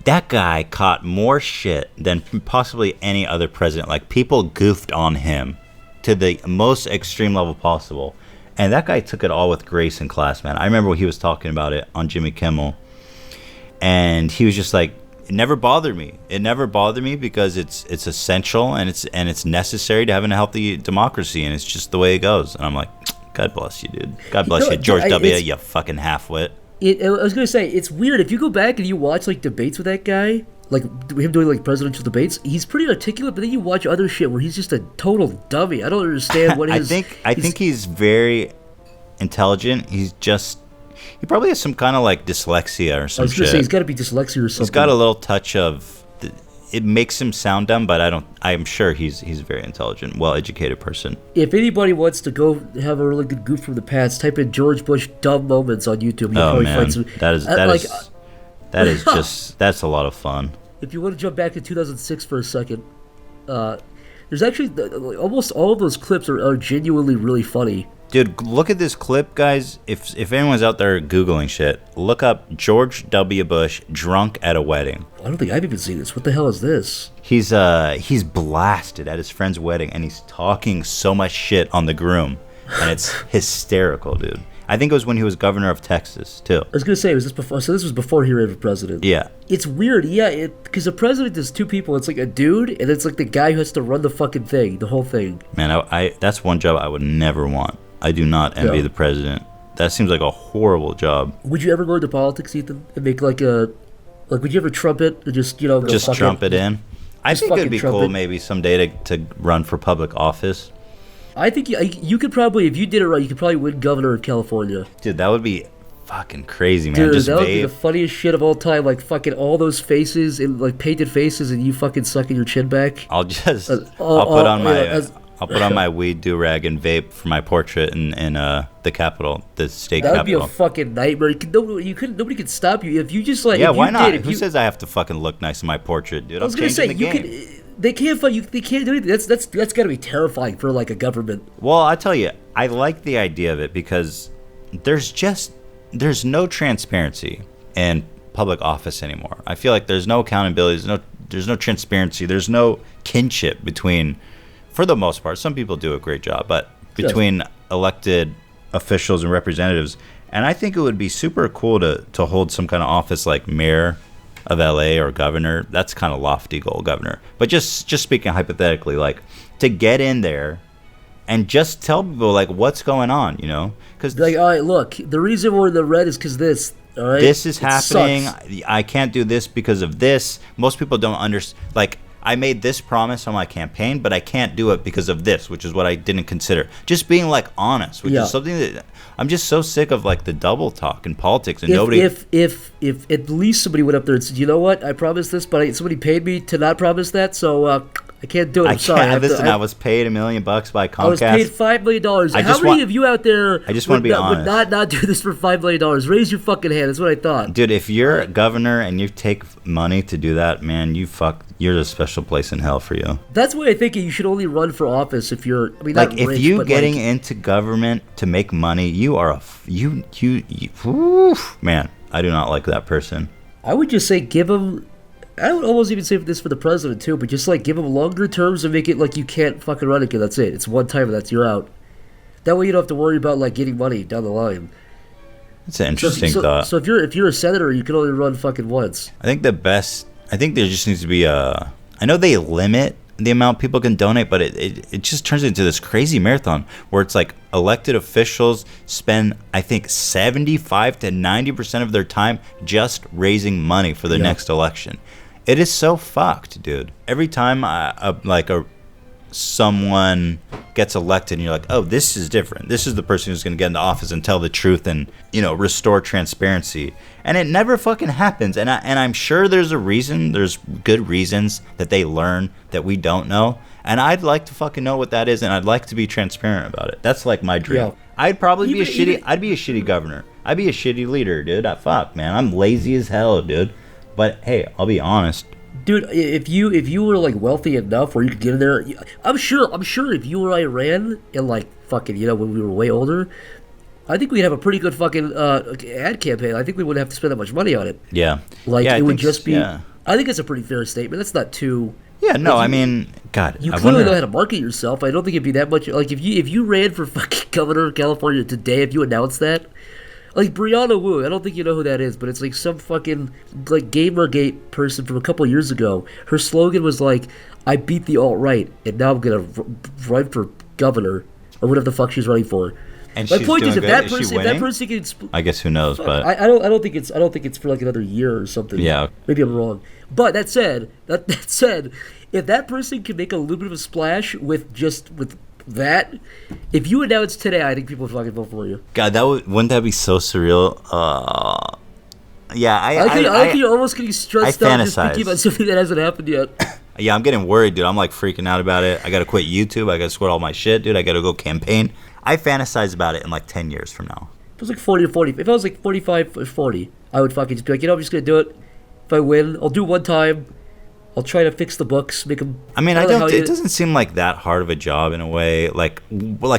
that guy caught more shit than possibly any other president. Like people goofed on him to the most extreme level possible. And that guy took it all with grace and class, man. I remember when he was talking about it on Jimmy Kimmel. And he was just like, it never bothered me. It never bothered me because it's essential and it's necessary to have a healthy democracy. And it's just the way it goes. And I'm like, God bless you, dude. God bless you, George W., you fucking half-wit. I was going to say, it's weird. If you go back and you watch like debates with that guy, like him doing like presidential debates, he's pretty articulate, but then you watch other shit where he's just a total dummy. I don't understand what his... I think he's very intelligent. He probably has some kind of like dyslexia or some shit. I was going to say, he's got to be dyslexia or something. He's got a little touch of... It makes him sound dumb, but I'm sure he's a very intelligent, well-educated person. If anybody wants to go have a really good goof from the past, type in George Bush dumb moments on YouTube. You'll probably find some... That's a lot of fun. If you want to jump back to 2006 for a second, there's actually almost all of those clips are genuinely really funny. Dude, look at this clip, guys. If anyone's out there Googling shit, look up George W. Bush drunk at a wedding. I don't think I've even seen this. What the hell is this? He's blasted at his friend's wedding, and he's talking so much shit on the groom. and it's hysterical, dude. I think it was when he was governor of Texas too. I was gonna say, was this before? So this was before he ran for president. Yeah. It's weird, yeah, because the president is two people. It's like a dude, and it's like the guy who has to run the fucking thing, the whole thing. Man, I that's one job I would never want. I do not envy Yeah. the president. That seems like a horrible job. Would you ever go into politics, Ethan, and make like would you ever trumpet or just go Just fuck trump it in. I Just think it'd fucking be trump cool it. maybe someday to run for public office. I think you could probably, if you did it right, you could probably win governor of California. Dude, that would be fucking crazy, man. Dude, Just that would be the vape. funniest shit of all time. Like fucking all those faces and like painted faces, and you fucking sucking your chin back. I'll just oh, I'll put on oh, my yeah, as- I'll put on my weed do-rag and vape for my portrait in the Capitol, the state That would be Capitol. a fucking nightmare. Nobody could stop you if you just like. Yeah, if why you not? Did, if Who you, says I have to fucking look nice in my portrait, dude? I was gonna say the you game. could. They can't fight you. They can't do anything. That's gotta be terrifying for like a government. Well, I tell you, I like the idea of it because there's no transparency in public office anymore. I feel like there's no accountability. There's no transparency. There's no kinship between, for the most part. Some people do a great job, but between elected officials and representatives. And I think it would be super cool to hold some kind of office like mayor of LA or governor. That's kind of lofty goal, governor. But just speaking hypothetically, like to get in there and just tell people like what's going on, you know? Because Like, all right, look, the reason we're in the red is because this. All right, this is It happening. sucks. I can't do this because of this. Most people don't understand. Like, I made this promise on my campaign, but I can't do it because of this, which is what I didn't consider. Just being like honest, which Yeah. is something that I'm just so sick of, like the double talk in politics and If, nobody. if at least somebody went up there and said, you know what, I promised this, but somebody paid me to not promise that, so I can't do it. I I'm sorry. can't. have to- Listen, I was paid $1 million by Comcast. I was paid $5 million. I How just many want- of you out there I just wanna would be not, would honest. not do this for $5 million? Raise your fucking hand. That's what I thought. Dude, if you're a governor and you take money to do that, man, you're a special place in hell for you. That's why I think you should only run for office if you're. I mean, Like not if rich, you but getting like, into government to make money, you are oof, man. I do not like that person. I would just say give him. I would almost even say this for the president too, but just like give him longer terms and make it like you can't fucking run again. That's it. It's one time and you're out. That way you don't have to worry about like getting money down the line. It's an interesting thought. So if you're a senator, you can only run fucking once. I think there just needs to be a. I know they limit the amount people can donate, but it just turns into this crazy marathon where it's like elected officials spend, I think, 75 to 90% of their time just raising money for the next election. It is so fucked, dude. Every time someone gets elected and you're like, oh, this is different. This is the person who's going to get into office and tell the truth and, restore transparency. And it never fucking happens. And I'm sure there's a reason. There's good reasons that they learn that we don't know. And I'd like to fucking know what that is, and I'd like to be transparent about it. That's like my dream. Yeah. I'd probably be Even- I'd be a shitty governor. I'd be a shitty leader, dude. Fuck, man. I'm lazy as hell, dude. But hey, I'll be honest. Dude, if you were like wealthy enough where you could get in there, I'm sure if you or I ran and like fucking when we were way older, I think we'd have a pretty good fucking ad campaign. I think we wouldn't have to spend that much money on it. Yeah. Like yeah, it would just be. Yeah. I think it's a pretty fair statement. That's not too. Yeah, no, Like, I mean, God, You I clearly wonder. know how to market yourself. I don't think it'd be that much. Like if you ran for fucking governor of California today, if you announced that, like Brianna Wu, I don't think you know who that is, but it's like some fucking like Gamergate person from a couple of years ago. Her slogan was like, "I beat the alt-right, and now I'm gonna run for governor or whatever the fuck she's running for." And My she's point doing is, if good. that Is she person, winning? can. I guess who knows, but I don't think it's for like another year or something. Yeah. Maybe I'm wrong. But that said, if that person can make a little bit of a splash with that, if you announce today, I think people would fucking vote for you. God, wouldn't that be so surreal? Yeah, I think you're almost getting stressed out just fantasize. thinking about something that hasn't happened yet. Yeah, I'm getting worried, dude. I'm like freaking out about it. I gotta quit YouTube. I gotta quit all my shit, dude. I gotta go campaign. I fantasize about it in like 10 years from now. If it was like 40 or 40, if I was like 45 or 40, I would fucking just be like, I'm just gonna do it. If I win, I'll do one time. I'll try to fix the books, make them. I mean, it doesn't seem like that hard of a job in a way. Like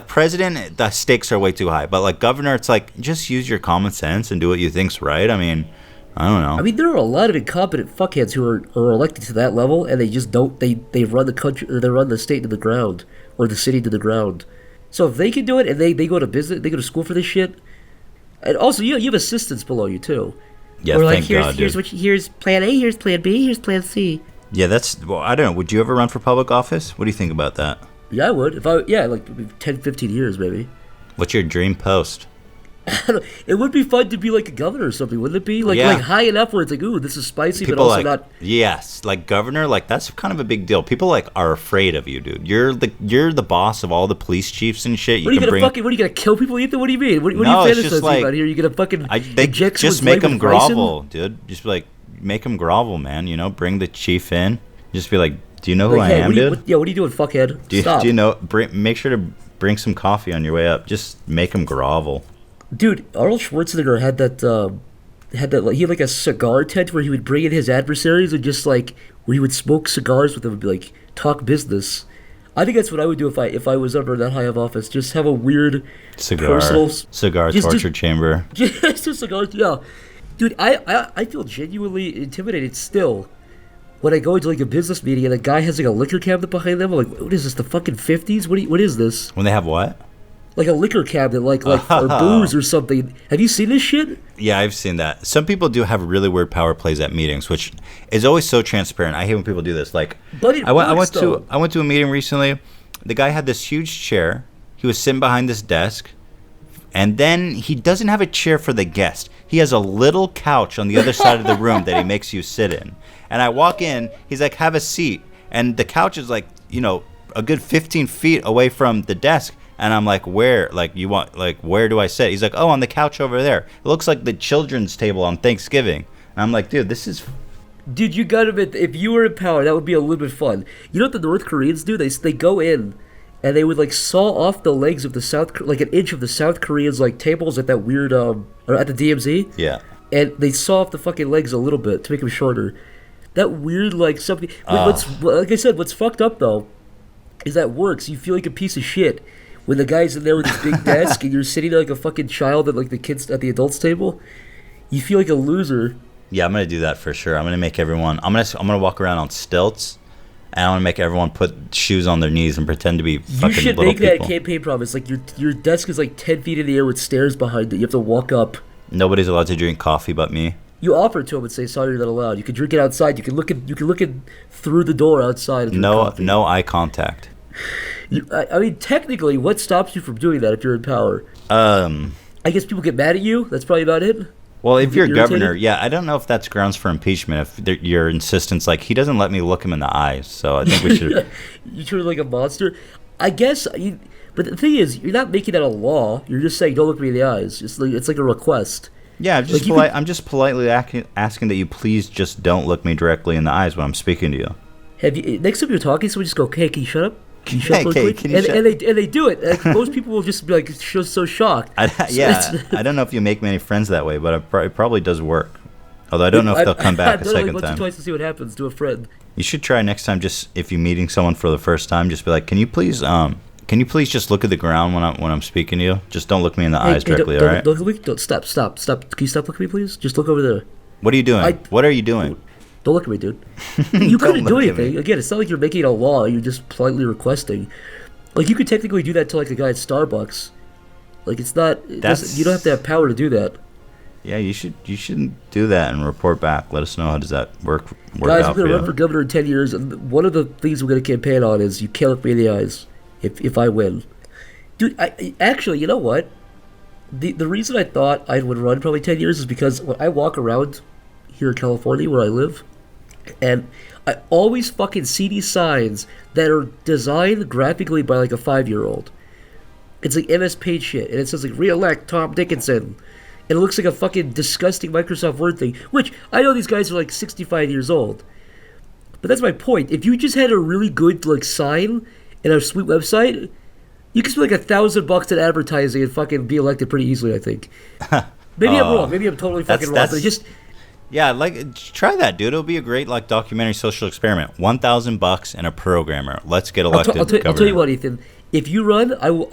president, the stakes are way too high. But like governor, it's like just use your common sense and do what you think's right. I mean, I don't know. I mean, there are a lot of incompetent fuckheads who are elected to that level, and they just don't. They run the country, or they run the state to the ground, or the city to the ground. So if they can do it and they go to business, they go to school for this shit, and also you have assistants below you too. Yeah, or thank God, Here's dude. here's plan A, here's plan B, here's plan C. Yeah, well, I don't know. Would you ever run for public office? What do you think about that? Yeah, I would. Like 10, 15 years maybe. What's your dream post? It would be fun to be like a governor or something, wouldn't it be? Like Yeah. like high enough where it's like, ooh, this is spicy, People but also like, not. yes, like governor, like that's kind of a big deal. People like are afraid of you, dude. You're the boss of all the police chiefs and shit. What are you gonna what are you gonna kill people, Ethan? What do you mean? What No, are it's you just fantasizing like- about here? You gonna fucking they inject just someone's make leg them with ricin? grovel, dude. Just like make them grovel, man. You know, bring the chief in. Just be like, do you know who Like, I hey, am, what are you, dude? what are you doing, fuckhead? Do Stop. you know? Make sure to bring some coffee on your way up. Just make them grovel. Dude, Arnold Schwarzenegger had that like, he had like a cigar tent where he would bring in his adversaries and just like where he would smoke cigars with them and be like talk business. I think that's what I would do if I was ever that high of office. Just have a weird personal Cigar just- torture chamber. just a cigar. Yeah, dude, I feel genuinely intimidated still when I go into like a business meeting and a guy has like a liquor cabinet behind them. I'm like, what is this? The fucking 50s? What is this? When they have what? Like a liquor cabinet, like or booze or something. Have you seen this shit? Yeah, I've seen that. Some people do have really weird power plays at meetings, which is always so transparent. I hate when people do this. Like, But it I went works, though. I went to a meeting recently. The guy had this huge chair. He was sitting behind this desk, and then he doesn't have a chair for the guest. He has a little couch on the other side of the room that he makes you sit in. And I walk in. He's like, "Have a seat," and the couch is like, a good 15 feet away from the desk. And I'm like, where? Like, where do I sit? He's like, oh, on the couch over there. It looks like the children's table on Thanksgiving. And I'm like, dude, this is... Dude, you gotta admit, if you were in power, that would be a little bit fun. You know what the North Koreans do? They go in, and they would like saw off the legs of like an inch of the South Koreans like tables at that weird or at the DMZ. Yeah. And they saw off the fucking legs a little bit to make them shorter. That weird like something. Like I said, what's fucked up though, is that works. You feel like a piece of shit when the guy's in there with his big desk and you're sitting there like a fucking child at like the kids at the adults table. You feel like a loser. Yeah, I'm gonna do that for sure. I'm gonna make everyone. I'm gonna walk around on stilts, and I'm gonna make everyone put shoes on their knees and pretend to be fucking You should little make that people. campaign promise. Like your desk is like 10 feet in the air with stairs behind it. You have to walk up. Nobody's allowed to drink coffee but me. You offer it to him and say, "Sorry, you're not allowed." You can drink it outside. You can look in through the door outside. And drink coffee. No eye contact. I mean, technically, what stops you from doing that if you're in power? I guess people get mad at you. That's probably about it. Well, if you're Irritated? governor, yeah, I don't know if that's grounds for impeachment. If your insistence, like, he doesn't let me look him in the eyes, so I think we should. You treat him like a monster. I guess. But the thing is, you're not making that a law. You're just saying, "Don't look me in the eyes." It's like a request. Yeah, I'm just politely asking that you please just don't look me directly in the eyes when I'm speaking to you. Have you next time you're talking, someone just go, "Hey, can you shut up? Can you shut up real Hey, quick?" can you And, shut- and they do it. Like, most people will just be like so shocked. I don't know if you make many friends that way, but it probably does work. Although I don't know if they'll come back I've a done it like second once or time. twice to see what happens to a friend. You should try next time. Just if you're meeting someone for the first time, just be like, "Can you please just look at the ground when I'm speaking to you? Just don't look me in the eyes directly, all right? Don't look at me. Don't stop. Can you stop looking at me, please? Just look over there. What are you doing? What are you doing? Don't look at me, dude. You couldn't do look at me. anything. Again, it's not like you're making a law. You're just politely requesting. Like, you could technically do that to like a guy at Starbucks. Like, it's not. You don't have to have power to do that. Yeah, you shouldn't do that and report back. Let us know how does that work Guys, out I'm for gonna you. run for governor in 10 years, and one of the things we're gonna campaign on is you can't look me in the eyes if I win. Dude, actually, you know what? The reason I thought I would run probably 10 years is because when I walk around here in California where I live, and I always fucking see these signs that are designed graphically by like a 5-year-old. It's like MS Paint shit, and it says like "Re-elect Tom Dickinson," and it looks like a fucking disgusting Microsoft Word thing. Which I know these guys are like 65 years old, but that's my point. If you just had a really good like sign and a sweet website, you could spend like $1,000 in advertising and fucking be elected pretty easily. I think. Maybe I'm wrong. Maybe I'm totally fucking wrong. But it just. Yeah, like try that, dude. It'll be a great like documentary social experiment. $1,000 and a programmer. Let's get elected. I'll tell you what, Ethan. If you run, I will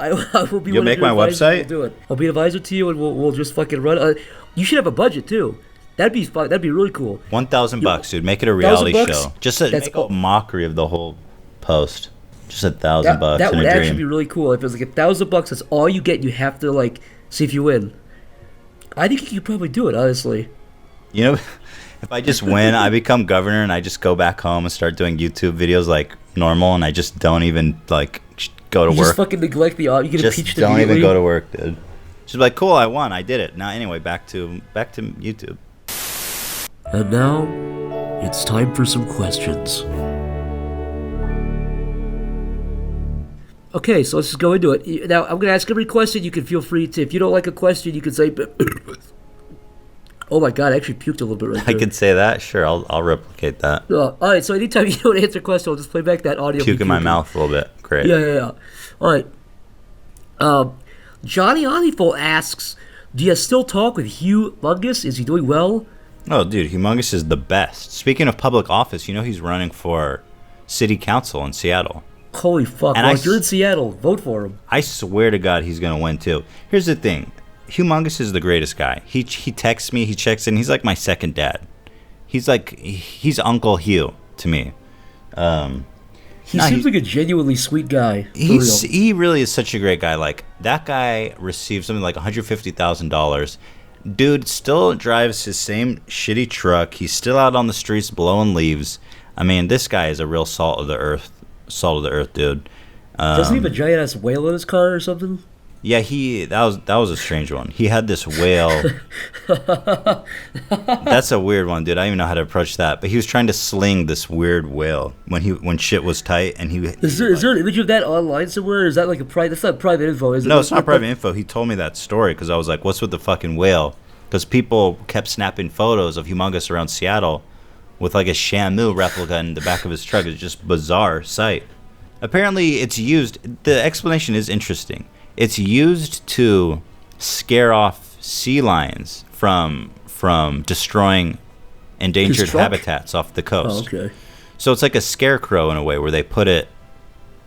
be. You'll one make of your my advisors. website? We'll do it. I'll be an advisor to you, and we'll just fucking run. You should have a budget too. That'd be fun. That'd be really cool. $1,000, dude. Make it a reality $1,000? show. Just to make a mockery of the whole post. Just $1,000 That in would a actually be dream. really cool. If it was like $1,000, that's all you get. And you have to like see if you win. I think you could probably do it, honestly. You know, if I just win, I become governor and I just go back home and start doing YouTube videos like normal, and I just don't even like go to You work. just fucking neglect the You get Just impeached don't even immediately. go to work, dude. Just be like, cool, I won, I did it. Now, anyway, back to YouTube. And now, it's time for some questions. Okay, so let's just go into it. Now, I'm going to ask every question. You can feel free to, if you don't like a question, you can say, oh my god, I actually puked a little bit right there. I could say that? Sure, I'll replicate that. Alright, so anytime you don't answer a question, I'll just play back that audio. Puke in my mouth a little bit. Great. Yeah. Alright. Johnny Oniful asks, do you still talk with Hugh Mungus? Is he doing well? Oh, dude, Humongous is the best. Speaking of public office, you know he's running for city council in Seattle. Holy fuck, And well, if you're in Seattle, vote for him. I swear to God he's going to win, too. Here's the thing. Humongous is the greatest guy. He texts me, he checks in. He's like my second dad. He's Uncle Hugh to me. He seems like a genuinely sweet guy. For real. He really is such a great guy. Like, that guy received something like $150,000. Dude still drives his same shitty truck. He's still out on the streets blowing leaves. I mean, this guy is a real salt of the earth dude. Doesn't he have a giant ass whale in his car or something? Yeah, that was a strange one. He had this whale. That's a weird one, dude. I don't even know how to approach that. But he was trying to sling this weird whale when shit was tight, and Is there an image of that online somewhere? Or is that like a private? That's not private info, is it? No, it's not private info. He told me that story because I was like, "What's with the fucking whale?" Because people kept snapping photos of Humongous around Seattle with like a Shamu replica in the back of his truck. It's just bizarre sight. Apparently, it's used. The explanation is interesting. It's used to scare off sea lions from destroying endangered habitats off the coast. Oh, okay. So it's like a scarecrow in a way, where they put it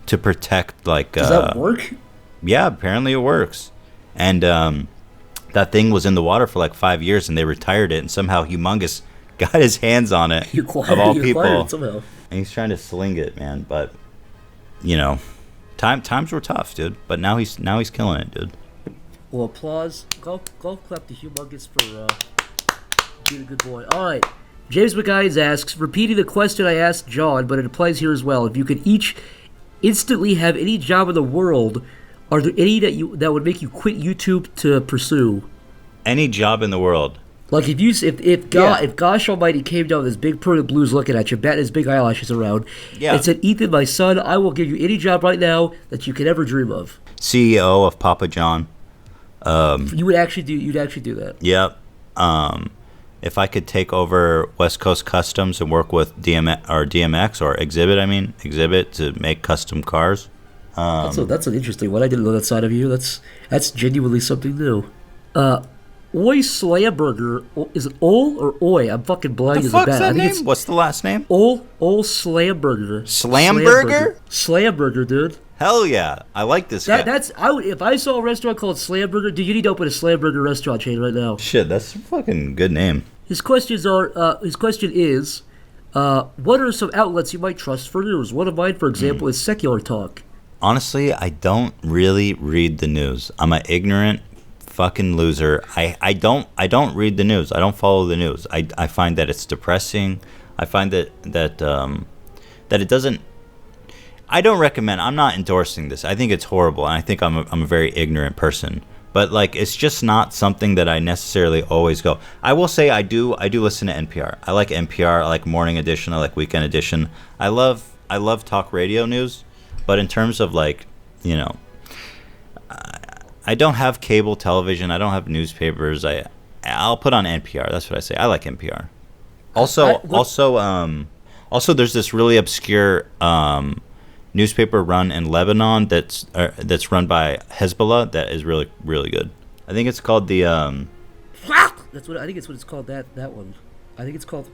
to protect, like. Does that work? Yeah, apparently it works. And that thing was in the water for like 5 years, and they retired it, and somehow Humongous got his hands on it. You acquired, of all you people, acquired it somehow. and he's trying to sling it, man. But you know, times were tough, dude. But now he's killing it, dude. Well, applause. Golf clap to Humongous for being a good boy. All right. James McGuines asks, repeating the question I asked John, but it applies here as well. If you could each instantly have any job in the world, are there any that would make you quit YouTube to pursue? Any job in the world. Like if Gosh Almighty came down with his big pretty blues looking at you, batting his big eyelashes around, and said, Ethan, my son, I will give you any job right now that you could ever dream of. CEO of Papa John. You'd actually do that. Yep. If I could take over West Coast Customs and work with DMX or Exhibit to make custom cars. That's an interesting one. I didn't know that side of you. That's genuinely something new. Oi Slamburger, is it Ol or Oi? I'm fucking blind as a bat. What's that I think name? it's What's the last name? Ol Slamburger. Slamburger? Slamburger, dude. Hell yeah, I like this guy. If I saw a restaurant called Slamburger, dude, you need to open a Slamburger restaurant chain right now. Shit, that's a fucking good name. His question is, what are some outlets you might trust for news? One of mine, for example, is Secular Talk. Honestly, I don't really read the news. I'm an ignorant fucking loser. I don't read the news. I don't follow the news. I find that it's depressing. I find that it doesn't. I don't recommend. I'm not endorsing this. I think it's horrible, and I think I'm a very ignorant person. But like, it's just not something that I necessarily always go. I will say I do listen to NPR. I like NPR. I like Morning Edition. I like Weekend Edition. I love talk radio news. But in terms of like, you know, I don't have cable television. I don't have newspapers. I'll put on NPR. That's what I say. I like NPR. Also, there's this really obscure newspaper run in Lebanon that's run by Hezbollah that is really, really good. I think it's called the. I think it's what it's called. That one. I think it's called.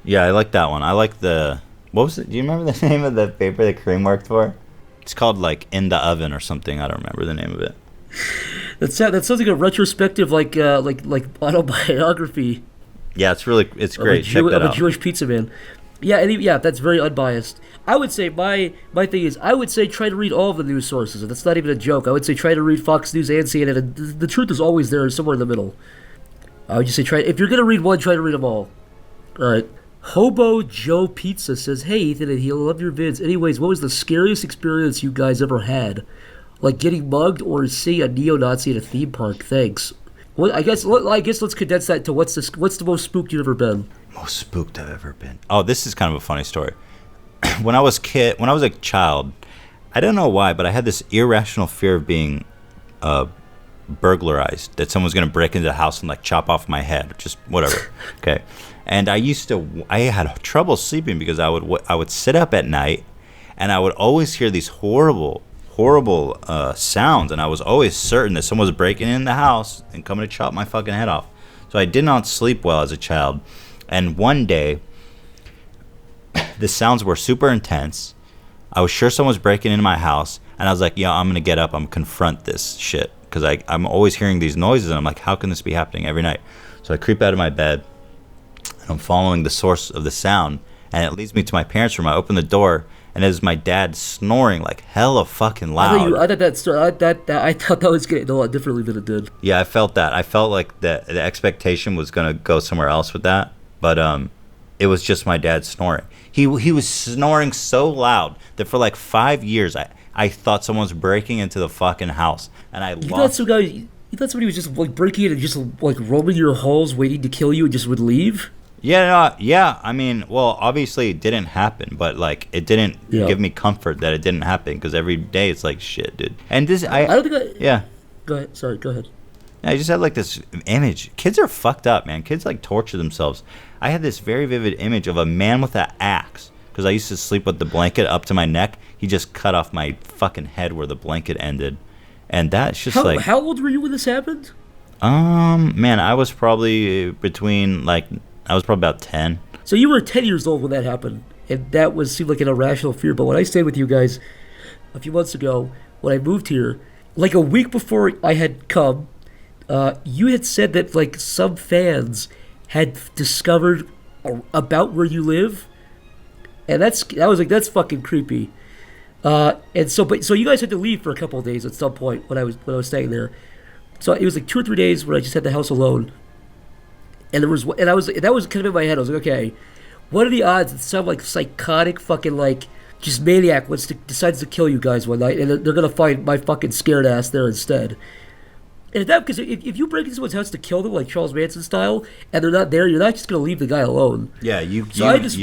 Yeah, I like that one. I like the. What was it? Do you remember the name of the paper that Kareem worked for? It's called like In the Oven or something. I don't remember the name of it. That sounds like a retrospective, like autobiography. Yeah, it's great. Check that out. Of a Jewish pizza man. Yeah, yeah, that's very unbiased. I would say my thing is, I would say try to read all of the news sources, and that's not even a joke. I would say try to read Fox News and CNN, and the truth is always there, somewhere in the middle. I would just say if you're gonna read one, try to read them all. All right. Hobo Joe Pizza says, "Hey Ethan and He'll love your vids. Anyways, what was the scariest experience you guys ever had? Like getting mugged or seeing a neo-Nazi at a theme park? Thanks." Well, I guess let's condense that to what's the most spooked you've ever been? Most spooked I've ever been. Oh, this is kind of a funny story. When I was a child, I don't know why, but I had this irrational fear of being burglarized. That someone's gonna break into the house and like chop off my head, or just whatever. Okay. And I had trouble sleeping because I would sit up at night, and I would always hear these horrible sounds, and I was always certain that someone was breaking in the house and coming to chop my fucking head off. So I did not sleep well as a child. And one day, the sounds were super intense. I was sure someone was breaking into my house, and I was like, "Yeah, I'm gonna get up. I'm gonna confront this shit," because I'm always hearing these noises, and I'm like, "How can this be happening every night?" So I creep out of my bed, and I'm following the source of the sound, and it leads me to my parents' room. I open the door, and it is my dad snoring like hella fucking loud. I thought that was getting a lot differently than it did. Yeah, I felt that. I felt like the expectation was gonna go somewhere else with that, but it was just my dad snoring. He was snoring so loud that for like 5 years I thought someone was breaking into the fucking house, and I lost. You thought somebody was just like breaking in and just like roaming your halls, waiting to kill you, and just would leave? Yeah. I mean, well, obviously it didn't happen, but like it didn't give me comfort that it didn't happen, because every day it's like shit, dude. And this, I don't think yeah. Go ahead. Sorry. Go ahead. I just had like this image. Kids are fucked up, man. Kids like torture themselves. I had this very vivid image of a man with an axe, because I used to sleep with the blanket up to my neck. He just cut off my fucking head where the blanket ended, and that's just how old were you when this happened? Man, I was probably about 10. So you were 10 years old when that happened, and that seemed like an irrational fear. But when I stayed with you guys a few months ago, when I moved here, like a week before I had come, you had said that like some fans had discovered about where you live, and I was like, that's fucking creepy. And so you guys had to leave for a couple of days at some point when I was staying there. So it was like 2 or 3 days where I just had the house alone. And that was kind of in my head. I was like, okay, what are the odds that some like psychotic fucking like just maniac decides to kill you guys one night, and they're gonna find my fucking scared ass there instead? And because if you break into someone's house to kill them like Charles Manson style, and they're not there, you're not just gonna leave the guy alone. Yeah, I had this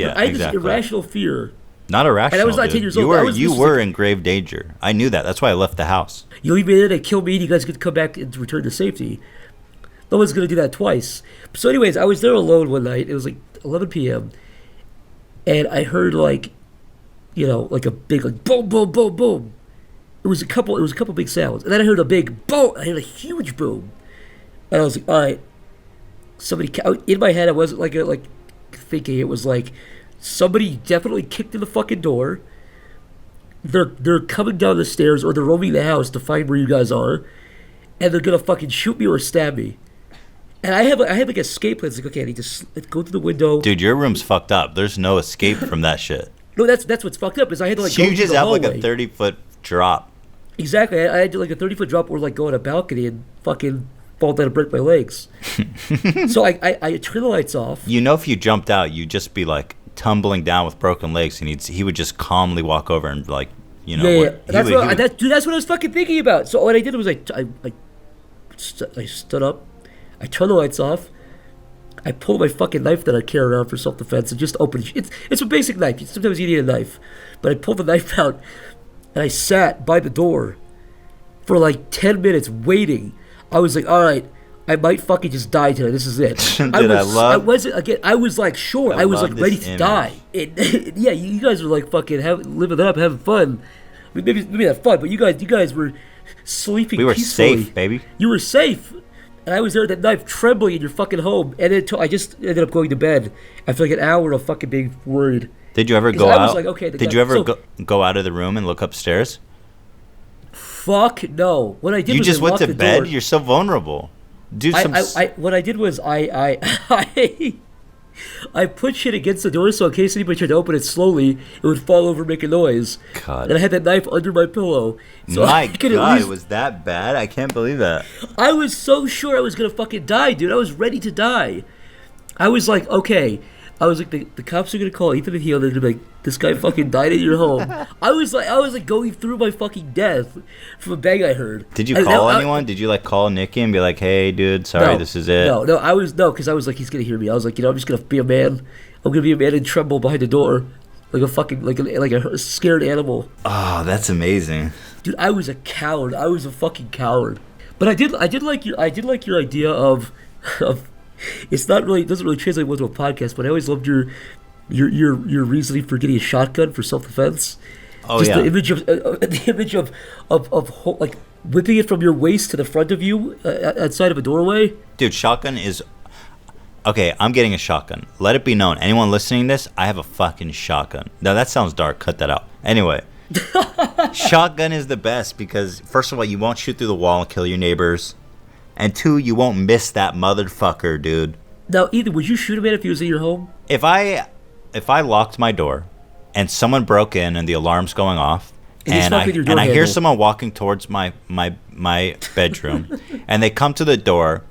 irrational fear. Not irrational. And I was not 10 years old. You were in grave danger. I knew that. That's why I left the house. You leave me in and kill me, and you guys could come back and return to safety. No one's going to do that twice. So anyways, I was there alone one night. It was like 11 p.m. And I heard like a big like boom, boom, boom, boom. It was a couple big sounds. And then I heard a big boom. I heard a huge boom. And I was like, all right. In my head, I wasn't like thinking. It was like somebody definitely kicked in the fucking door. They're coming down the stairs, or they're roaming the house to find where you guys are. And they're going to fucking shoot me or stab me. And I had like escape plans. Like, okay, I need to go through the window. Dude, your room's fucked up. There's no escape from that shit. No, that's what's fucked up is I had to like go you just through the have hallway. like a 30-foot drop. Exactly. I had to like a 30-foot drop, or like go on a balcony and fucking fall down and break my legs. So I turned the lights off. If you jumped out, you'd just be like tumbling down with broken legs, and he would just calmly walk over and like, That's what I was fucking thinking about. So what I did was I stood up. I turned the lights off. I pulled my fucking knife that I carry around for self-defense and just opened it. It's a basic knife. Sometimes you need a knife. But I pulled the knife out, and I sat by the door for like 10 minutes waiting. I was like, all right, I might fucking just die today. This is it. I was like, sure. I was like ready to die. Yeah, you guys were like fucking living it up, having fun. I mean, maybe not fun, but you guys were sleeping peacefully. We were safe, baby. You were safe. And I was there with that knife trembling in your fucking home. And then I just ended up going to bed after like an hour of fucking being worried. Did you ever go out? I was like, okay, did you ever go out of the room and look upstairs? Fuck no. What I did was you just went to bed? Door. You're so vulnerable. What I did was I I put shit against the door so in case anybody tried to open it slowly, it would fall over and make a noise. God. And I had that knife under my pillow. So My I could God, at least... it was that bad? I can't believe that. I was so sure I was gonna fucking die, dude. I was ready to die. I was like, okay. I was like, the cops are gonna call Ethan and Hugh. They're gonna be like, this guy fucking died in your home. I was like going through my fucking death from a bang I heard. Did you call anyone? Did you like call Nikki and be like, hey, dude, sorry, this is it? No, because I was like, he's gonna hear me. I was like, I'm just gonna be a man. I'm gonna be a man and tremble behind the door, like a fucking like a scared animal. Oh, that's amazing, dude. I was a coward. I was a fucking coward. But I did like your idea of. It's not really, it doesn't really translate well to a podcast, but I always loved your reasoning for getting a shotgun for self-defense. Oh, just yeah. the image of like whipping it from your waist to the front of you outside of a doorway. Dude, shotgun is okay. I'm getting a shotgun. Let it be known, anyone listening to this, I have a fucking shotgun. Now that sounds dark. Cut that out. Anyway, shotgun is the best because first of all, you won't shoot through the wall and kill your neighbors. And 2, you won't miss that motherfucker, dude. Now, Ethan, would you shoot a man if he was in your home? If I locked my door and someone broke in and the alarm's going off and I hear someone walking towards my bedroom and they come to the door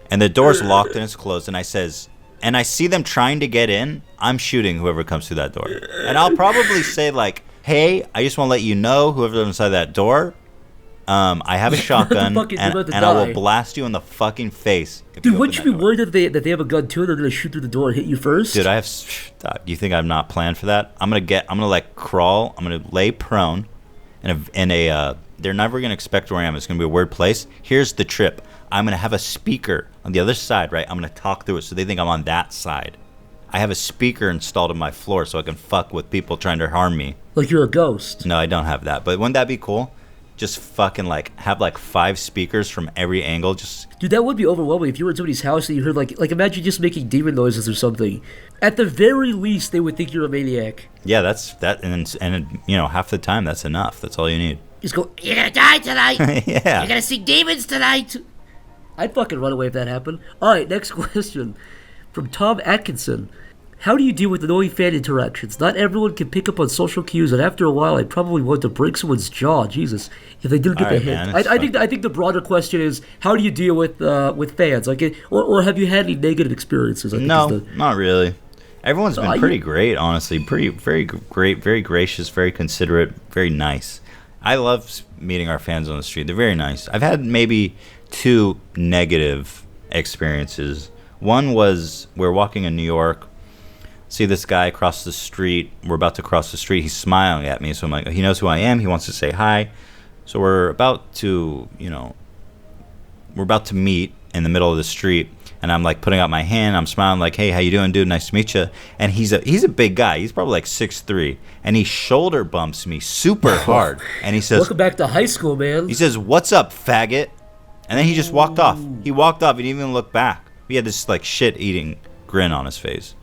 and the door's locked and it's closed and I see them trying to get in, I'm shooting whoever comes through that door. And I'll probably say like, hey, I just want to let you know, whoever's inside that door, I have a shotgun, and I will blast you in the fucking face. Dude, wouldn't you be worried that they have a gun too and they're gonna shoot through the door and hit you first? Dude, you think I'm not planned for that? I'm gonna like crawl. I'm gonna lay prone, they're never gonna expect where I am. It's gonna be a weird place. Here's the trip. I'm gonna have a speaker on the other side, right? I'm gonna talk through it so they think I'm on that side. I have a speaker installed on my floor so I can fuck with people trying to harm me. Like you're a ghost. No, I don't have that. But wouldn't that be cool? Just fucking like have like 5 speakers from every angle. Dude, that would be overwhelming if you were in somebody's house and you heard like imagine just making demon noises or something. At the very least, they would think you're a maniac. Yeah, that's and you know, half the time that's enough. That's all you need. Just go, you're gonna die tonight. Yeah. You're gonna see demons tonight. I'd fucking run away if that happened. All right, next question from Tom Atkinson. How do you deal with annoying fan interactions? Not everyone can pick up on social cues, and after a while, I'd probably want to break someone's jaw. Jesus, if they didn't get the hint. I think the broader question is, how do you deal with fans? Like, or have you had any negative experiences? No, not really. Everyone's been pretty great, honestly. Very great, very gracious, very considerate, very nice. I love meeting our fans on the street. They're very nice. I've had maybe 2 negative experiences. One was we're walking in New York. See this guy across the street. We're about to cross the street. He's smiling at me. So I'm like, he knows who I am. He wants to say hi. So we're about to meet in the middle of the street. And I'm like putting out my hand. I'm smiling like, hey, how you doing, dude? Nice to meet you. And he's a big guy. He's probably like 6'3". And he shoulder bumps me super hard. And he says, welcome back to high school, man. He says, what's up, faggot? And then he just walked off. He walked off. He didn't even look back. He had this like shit-eating grin on his face.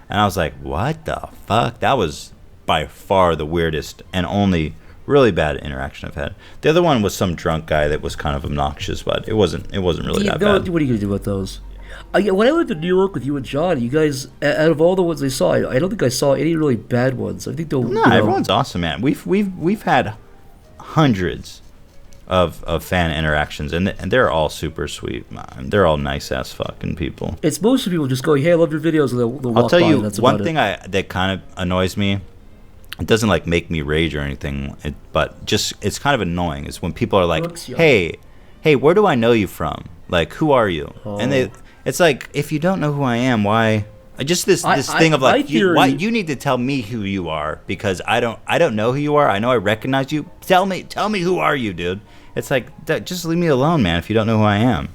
And I was like, what the fuck? That was by far the weirdest and only really bad interaction I've had. The other one was some drunk guy that was kind of obnoxious, but it wasn't really that bad. What are you going to do with those? When I lived in New York with you and John, you guys, out of all the ones I saw, I don't think I saw any really bad ones. I think everyone's awesome, man. We've had hundreds of fan interactions, and they're all super sweet, man. They're all nice ass fucking people. It's most of people just going, hey, I love your videos, and they'll walk by. I'll tell you one thing that kind of annoys me. It doesn't like make me rage or anything, but just it's kind of annoying. Is when people are like, hey, where do I know you from? Like, who are you? Oh. And it's like, if you don't know who I am, why? Just this thing of like, you need to tell me who you are, because I don't know who you are. I know I recognize you. Tell me who are you, dude? It's like, just leave me alone, man, if you don't know who I am.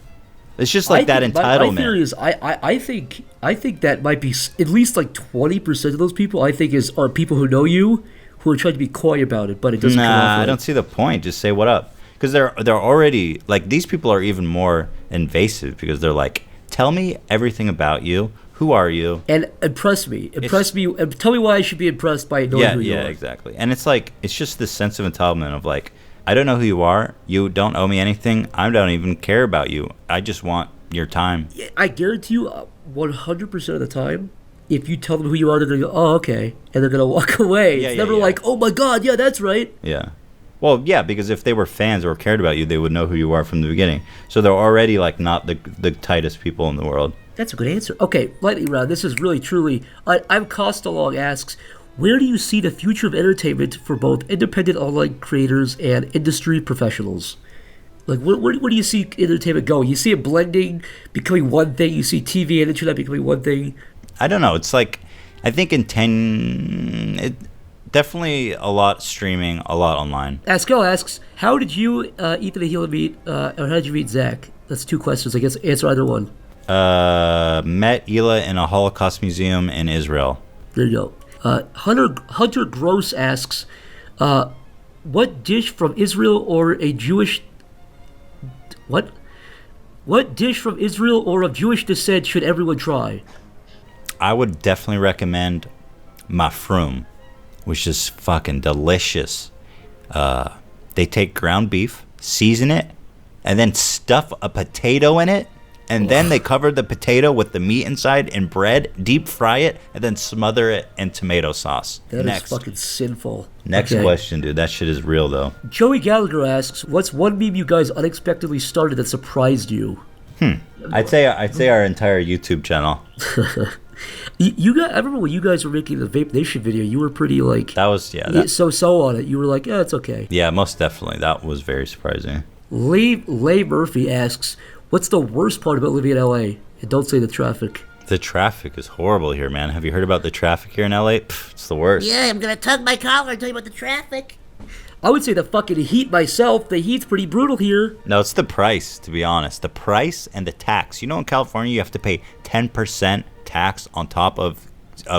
It's just like that entitlement. My theory is, I think that might be at least like 20% of those people. I think are people who know you, who are trying to be coy about it, but it doesn't come off. I don't see the point. Just say what up, because they're already like, these people are even more invasive because they're like, tell me everything about you. Who are you? And impress me, and tell me why I should be impressed by knowing who you are. Yeah, exactly. And it's like, it's just this sense of entitlement of like, I don't know who you are. You don't owe me anything. I don't even care about you. I just want your time. I guarantee you, 100% of the time, if you tell them who you are, they're gonna go, oh, okay, and they're gonna walk away. Yeah, it's yeah, never yeah. like, oh my god, yeah, that's right. Yeah. Well, yeah, because if they were fans or cared about you, they would know who you are from the beginning. So they're already like not the tightest people in the world. That's a good answer. Okay, lightning round. This is really truly. I'm Costalong asks, where do you see the future of entertainment for both independent online creators and industry professionals? Like, where do you see entertainment going? You see it blending, becoming one thing. You see TV and internet becoming one thing. I don't know. It's like, I think in definitely a lot streaming, a lot online. Askel asks, how did you, Ethan and Hila meet, or how did you meet Zach? That's 2 questions. I guess answer either one. Met Hila in a Holocaust museum in Israel. There you go. Hunter Gross asks, what dish from Israel or a Jewish... What dish from Israel or of Jewish descent should everyone try? I would definitely recommend mafrum, which is fucking delicious. They take ground beef, season it, and then stuff a potato in it, and then they cover the potato with the meat inside in bread, deep fry it, and then smother it in tomato sauce. That is fucking sinful. Next question, dude. That shit is real, though. Joey Gallagher asks, what's one meme you guys unexpectedly started that surprised you? I'd say our entire YouTube channel. You guys, I remember when you guys were making the Vape Nation video, you were pretty like... That was, yeah. So on it. You were like, yeah, it's okay. Yeah, most definitely. That was very surprising. Lay Murphy asks, what's the worst part about living in LA? And don't say the traffic. The traffic is horrible here, man. Have you heard about the traffic here in LA? It's the worst. Yeah, I'm gonna tug my collar and tell you about the traffic. I would say the fucking heat myself. The heat's pretty brutal here. No, it's the price, to be honest. The price and the tax. You know, in California, you have to pay 10% tax on top of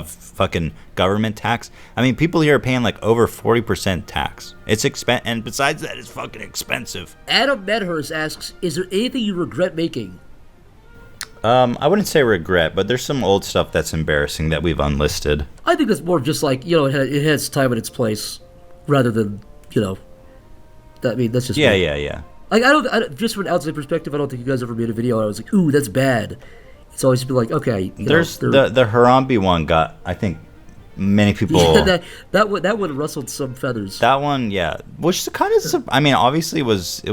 fucking government tax. I mean, people here are paying like over 40% tax. It's expensive, and besides that, it's fucking expensive. Adam Medhurst asks, is there anything you regret making? I wouldn't say regret, but there's some old stuff that's embarrassing that we've unlisted. I think that's more of just like, it has time and its place, rather than, I mean, that's just me. Yeah. Like, I don't, just from an outside perspective, I don't think you guys ever made a video and I was like, ooh, that's bad. It's always been like, okay. There's the Harambe one got, I think, many people. Yeah, that one rustled some feathers. That one, yeah, which kind of, I mean, obviously it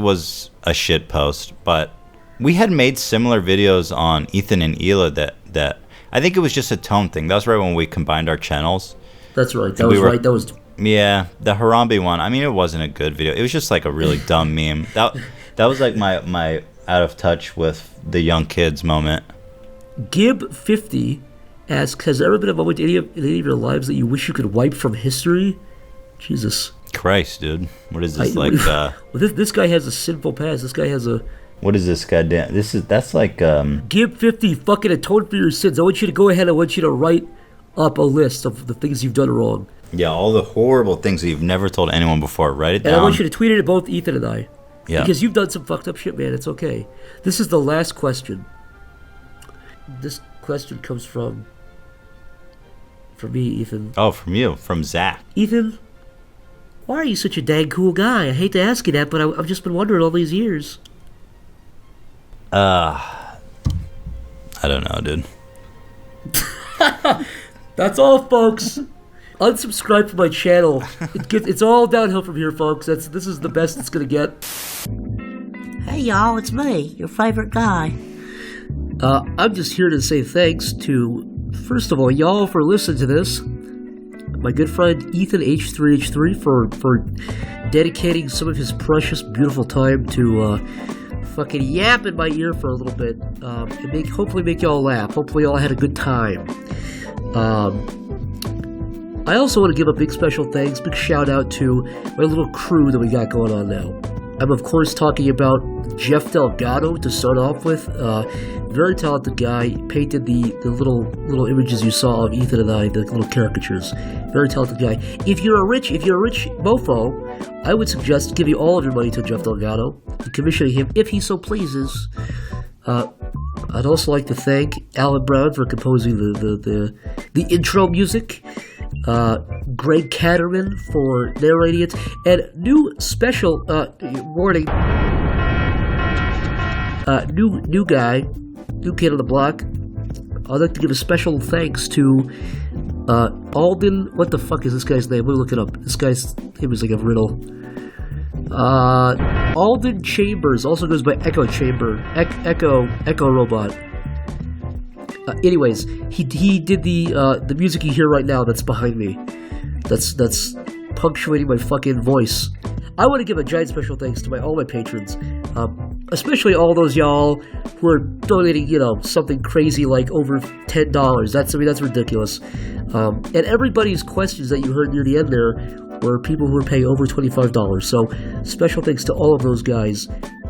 was a shit post, but we had made similar videos on Ethan and Hila that I think it was just a tone thing. That was right when we combined our channels. That's right. That was right. That was. Yeah, the Harambe one. I mean, it wasn't a good video. It was just like a really dumb meme. That was like my out of touch with the young kids moment. Gib50 asks, has there ever been a moment in any of your lives that you wish you could wipe from history? Jesus Christ, dude. What is this well, this guy has a sinful past. This guy has a... What is this goddamn... That's like... Gib50, fucking atone for your sins. I want you to go ahead. I want you to write up a list of the things you've done wrong. Yeah, all the horrible things that you've never told anyone before. Write it down. And I want you to tweet it at both Ethan and I. Yeah. Because you've done some fucked up shit, man. It's okay. This is the last question. This question comes from me, Ethan. Oh, from you. From Zach. Ethan, why are you such a dang cool guy? I hate to ask you that, but I've just been wondering all these years. I don't know, dude. That's all, folks. Unsubscribe from my channel. It's all downhill from here, folks. This is the best it's gonna get. Hey y'all, it's me, your favorite guy. I'm just here to say thanks to, first of all, y'all for listening to this. My good friend Ethan h3h3 for dedicating some of his precious, beautiful time to fucking yap in my ear for a little bit, and hopefully make y'all laugh. Hopefully y'all had a good time. I also want to give a big special thanks, big shout out to my little crew that we got going on now. I'm of course talking about Jeff Delgado to start off with. Very talented guy. He painted the little images you saw of Ethan and I, the little caricatures. Very talented guy. If you're a rich mofo, I would suggest giving all of your money to Jeff Delgado and commissioning him if he so pleases. I'd also like to thank Alan Brown for composing the intro music. Greg Catterman for narrating it, and new special warning. New kid on the block. I'd like to give a special thanks to Alden. What the fuck is this guy's name? Let me look it up. This guy's name is like a riddle. Alden Chambers, also goes by Echo Chamber. Echo Robot. Anyways, he did the music you hear right now that's behind me. That's punctuating my fucking voice. I want to give a giant special thanks to all my patrons, especially all those y'all who are donating, something crazy like over $10. That's ridiculous. And everybody's questions that you heard near the end there were people who were paying over $25. So special thanks to all of those guys.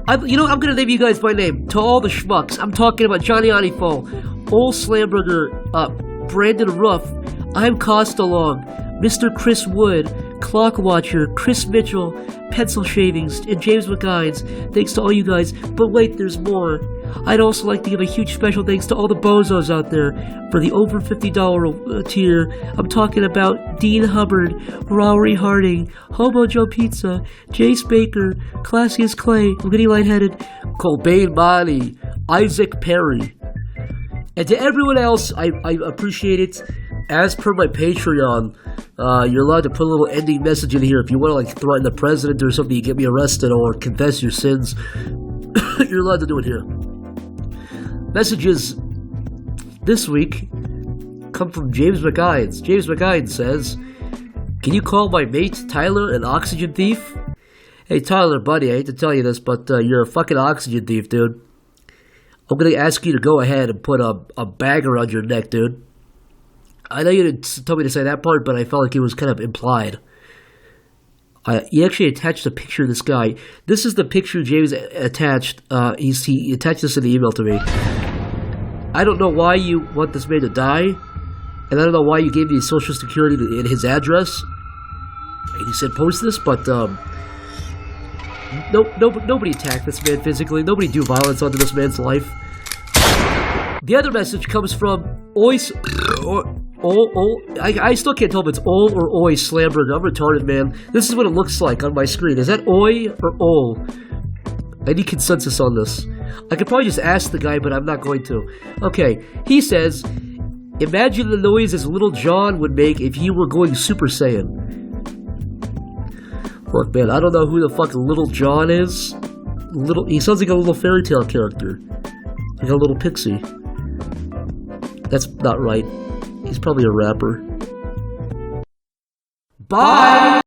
I'm gonna name you guys by name. To all the schmucks, I'm talking about Johnny Anifo, Old Slamburger, Brandon Ruff, I'm Costalong, Mr. Chris Wood, Clockwatcher, Chris Mitchell, Pencil Shavings, and James McGuines. Thanks to all you guys. But wait, there's more. I'd also like to give a huge special thanks to all the bozos out there for the over $50 tier. I'm talking about Dean Hubbard, Rowery Harding, Hobo Joe Pizza, Jace Baker, Classy as Clay, I'm getting lightheaded, Colbain Mani, Isaac Perry. And to everyone else, I appreciate it. As per my Patreon, you're allowed to put a little ending message in here if you want to threaten the president or something, you get me arrested or confess your sins. You're allowed to do it here. Messages this week come from James McGuines. James McGuines says, "Can you call my mate Tyler an oxygen thief?" Hey Tyler, buddy, I hate to tell you this, but you're a fucking oxygen thief, dude. I'm gonna ask you to go ahead and put a bag around your neck, dude. I know you didn't tell me to say that part, but I felt like it was kind of implied. He actually attached a picture of this guy. This is the picture James attached. He attached this in the email to me. I don't know why you want this man to die, and I don't know why you gave me his social security and his address. And he said post this, but nobody attacked this man physically. Nobody do violence onto this man's life. The other message comes from Ois. I still can't tell if it's Ol or Oi Slamberg. I'm retarded, man. This is what it looks like on my screen. Is that Oi or Ol? I need consensus on this. I could probably just ask the guy, but I'm not going to. Okay, he says, imagine the noises Little John would make if he were going Super Saiyan. Look, man, I don't know who the fuck Little John is. He sounds like a little fairy tale character. Like a little pixie. That's not right. He's probably a rapper. Bye!